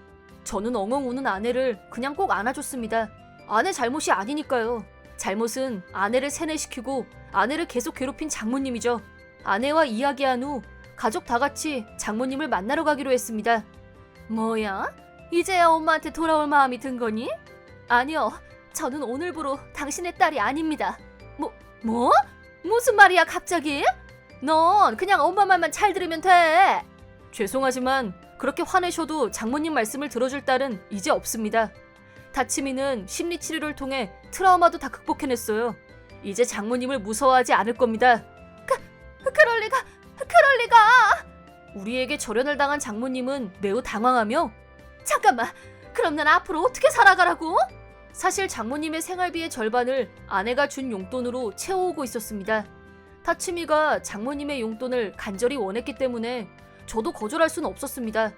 저는 엉엉 우는 아내를 그냥 꼭 안아줬습니다. 아내 잘못이 아니니까요. 잘못은 아내를 세뇌시키고 아내를 계속 괴롭힌 장모님이죠. 아내와 이야기한 후 가족 다 같이 장모님을 만나러 가기로 했습니다. 뭐야? 이제야 엄마한테 돌아올 마음이 든 거니? 아니요. 저는 오늘부로 당신의 딸이 아닙니다. 뭐? 무슨 말이야 갑자기? 넌 그냥 엄마 말만 잘 들으면 돼. 죄송하지만 그렇게 화내셔도 장모님 말씀을 들어줄 딸은 이제 없습니다. 다치미는 심리치료를 통해 트라우마도 다 극복해냈어요. 이제 장모님을 무서워하지 않을 겁니다. 그럴 리가. 우리에게 절연을 당한 장모님은 매우 당황하며 잠깐만, 그럼 난 앞으로 어떻게 살아가라고? 사실 장모님의 생활비의 절반을 아내가 준 용돈으로 채워오고 있었습니다. 타치미가 장모님의 용돈을 간절히 원했기 때문에 저도 거절할 수는 없었습니다.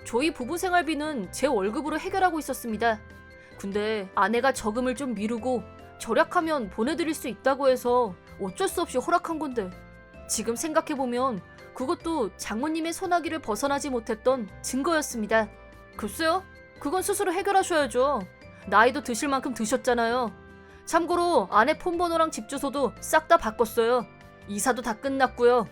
저희 부부 생활비는 제 월급으로 해결하고 있었습니다. 근데 아내가 저금을 좀 미루고 절약하면 보내드릴 수 있다고 해서 어쩔 수 없이 허락한 건데, 지금 생각해보면 그것도 장모님의 소나기를 벗어나지 못했던 증거였습니다. 글쎄요, 그건 스스로 해결하셔야죠. 나이도 드실 만큼 드셨잖아요. 참고로 아내 폰번호랑 집 주소도 싹 다 바꿨어요. 이사도 다 끝났고요.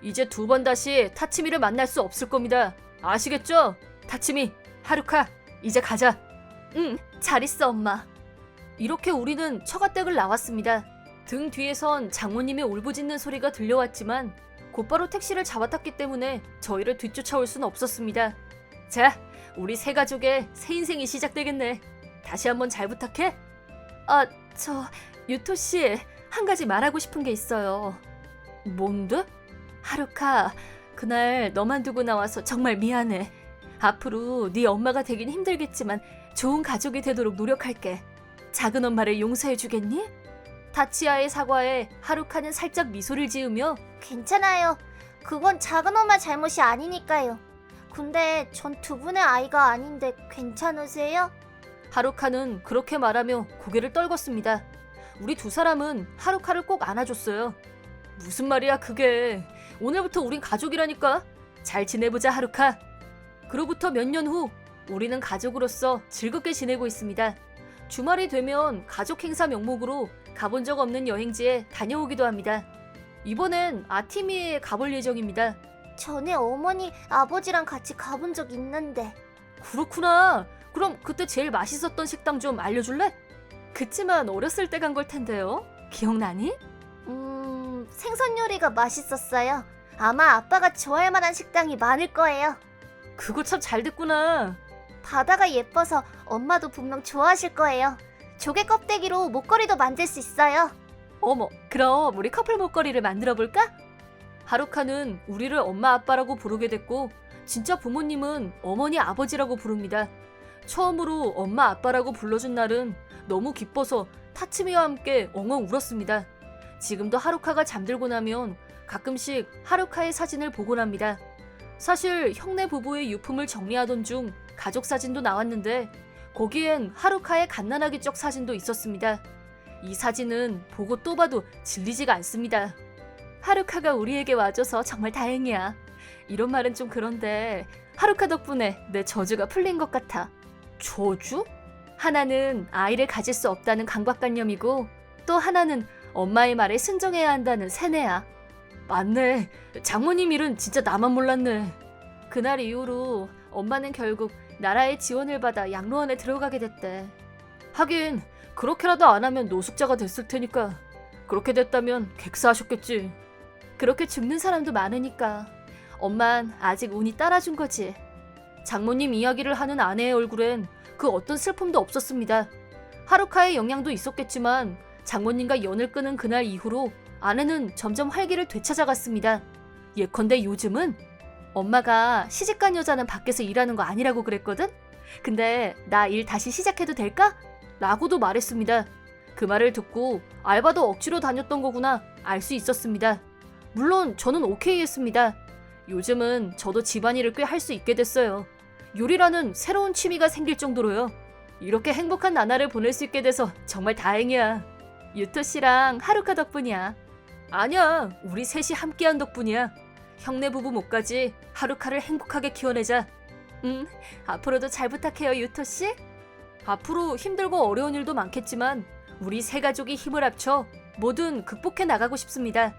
이제 두 번 다시 타치미를 만날 수 없을 겁니다. 아시겠죠? 타치미, 하루카, 이제 가자. 응, 잘 있어 엄마. 이렇게 우리는 처가댁을 나왔습니다. 등 뒤에선 장모님의 울부짖는 소리가 들려왔지만 곧바로 택시를 잡아탔기 때문에 저희를 뒤쫓아올 수는 없었습니다. 자, 우리 세 가족의 새 인생이 시작되겠네. 다시 한번 잘 부탁해. 유토씨, 한 가지 말하고 싶은 게 있어요. 뭔데? 하루카, 그날 너만 두고 나와서 정말 미안해. 앞으로 네 엄마가 되긴 힘들겠지만 좋은 가족이 되도록 노력할게. 작은 엄마를 용서해주겠니? 다치아의 사과에 하루카는 살짝 미소를 지으며 괜찮아요. 그건 작은 엄마 잘못이 아니니까요. 근데 전 두 분의 아이가 아닌데 괜찮으세요? 하루카는 그렇게 말하며 고개를 떨궜습니다. 우리 두 사람은 하루카를 꼭 안아줬어요. 무슨 말이야 그게. 오늘부터 우린 가족이라니까. 잘 지내보자 하루카. 그로부터 몇 년 후 우리는 가족으로서 즐겁게 지내고 있습니다. 주말이 되면 가족 행사 명목으로 가본 적 없는 여행지에 다녀오기도 합니다. 이번엔 아티미에 가볼 예정입니다. 전에 어머니, 아버지랑 같이 가본 적 있는데. 그렇구나. 그럼 그때 제일 맛있었던 식당 좀 알려줄래? 그치만 어렸을 때 간 걸 텐데요. 기억나니? 생선 요리가 맛있었어요. 아마 아빠가 좋아할 만한 식당이 많을 거예요. 그거 참 잘 됐구나. 바다가 예뻐서 엄마도 분명 좋아하실 거예요. 조개 껍데기로 목걸이도 만들 수 있어요. 어머, 그럼 우리 커플 목걸이를 만들어 볼까? 하루카는 우리를 엄마 아빠라고 부르게 됐고 진짜 부모님은 어머니 아버지라고 부릅니다. 처음으로 엄마 아빠라고 불러준 날은 너무 기뻐서 타츠미와 함께 엉엉 울었습니다. 지금도 하루카가 잠들고 나면 가끔씩 하루카의 사진을 보곤 합니다. 사실 형네 부부의 유품을 정리하던 중 가족 사진도 나왔는데 거기엔 하루카의 갓난아기 적 사진도 있었습니다. 이 사진은 보고 또 봐도 질리지가 않습니다. 하루카가 우리에게 와줘서 정말 다행이야. 이런 말은 좀 그런데 하루카 덕분에 내 저주가 풀린 것 같아. 저주? 하나는 아이를 가질 수 없다는 강박관념이고 또 하나는 엄마의 말에 순종해야 한다는 세뇌야. 맞네. 장모님 일은 진짜 나만 몰랐네. 그날 이후로 엄마는 결국 나라의 지원을 받아 양로원에 들어가게 됐대. 하긴 그렇게라도 안 하면 노숙자가 됐을 테니까. 그렇게 됐다면 객사하셨겠지. 그렇게 죽는 사람도 많으니까 엄만 아직 운이 따라준 거지. 장모님 이야기를 하는 아내의 얼굴엔 그 어떤 슬픔도 없었습니다. 하루카의 영향도 있었겠지만 장모님과 연을 끊은 그날 이후로 아내는 점점 활기를 되찾아갔습니다. 예컨대 요즘은 엄마가 시집간 여자는 밖에서 일하는 거 아니라고 그랬거든? 근데 나 일 다시 시작해도 될까? 라고도 말했습니다. 그 말을 듣고 알바도 억지로 다녔던 거구나 알 수 있었습니다. 물론 저는 오케이 했습니다. 요즘은 저도 집안일을 꽤 할 수 있게 됐어요. 요리라는 새로운 취미가 생길 정도로요. 이렇게 행복한 나날을 보낼 수 있게 돼서 정말 다행이야. 유토 씨랑 하루카 덕분이야. 아니야, 우리 셋이 함께한 덕분이야. 형네 부부 목까지 하루카를 행복하게 키워내자. 앞으로도 잘 부탁해요, 유토 씨. 앞으로 힘들고 어려운 일도 많겠지만 우리 세 가족이 힘을 합쳐 뭐든 극복해 나가고 싶습니다.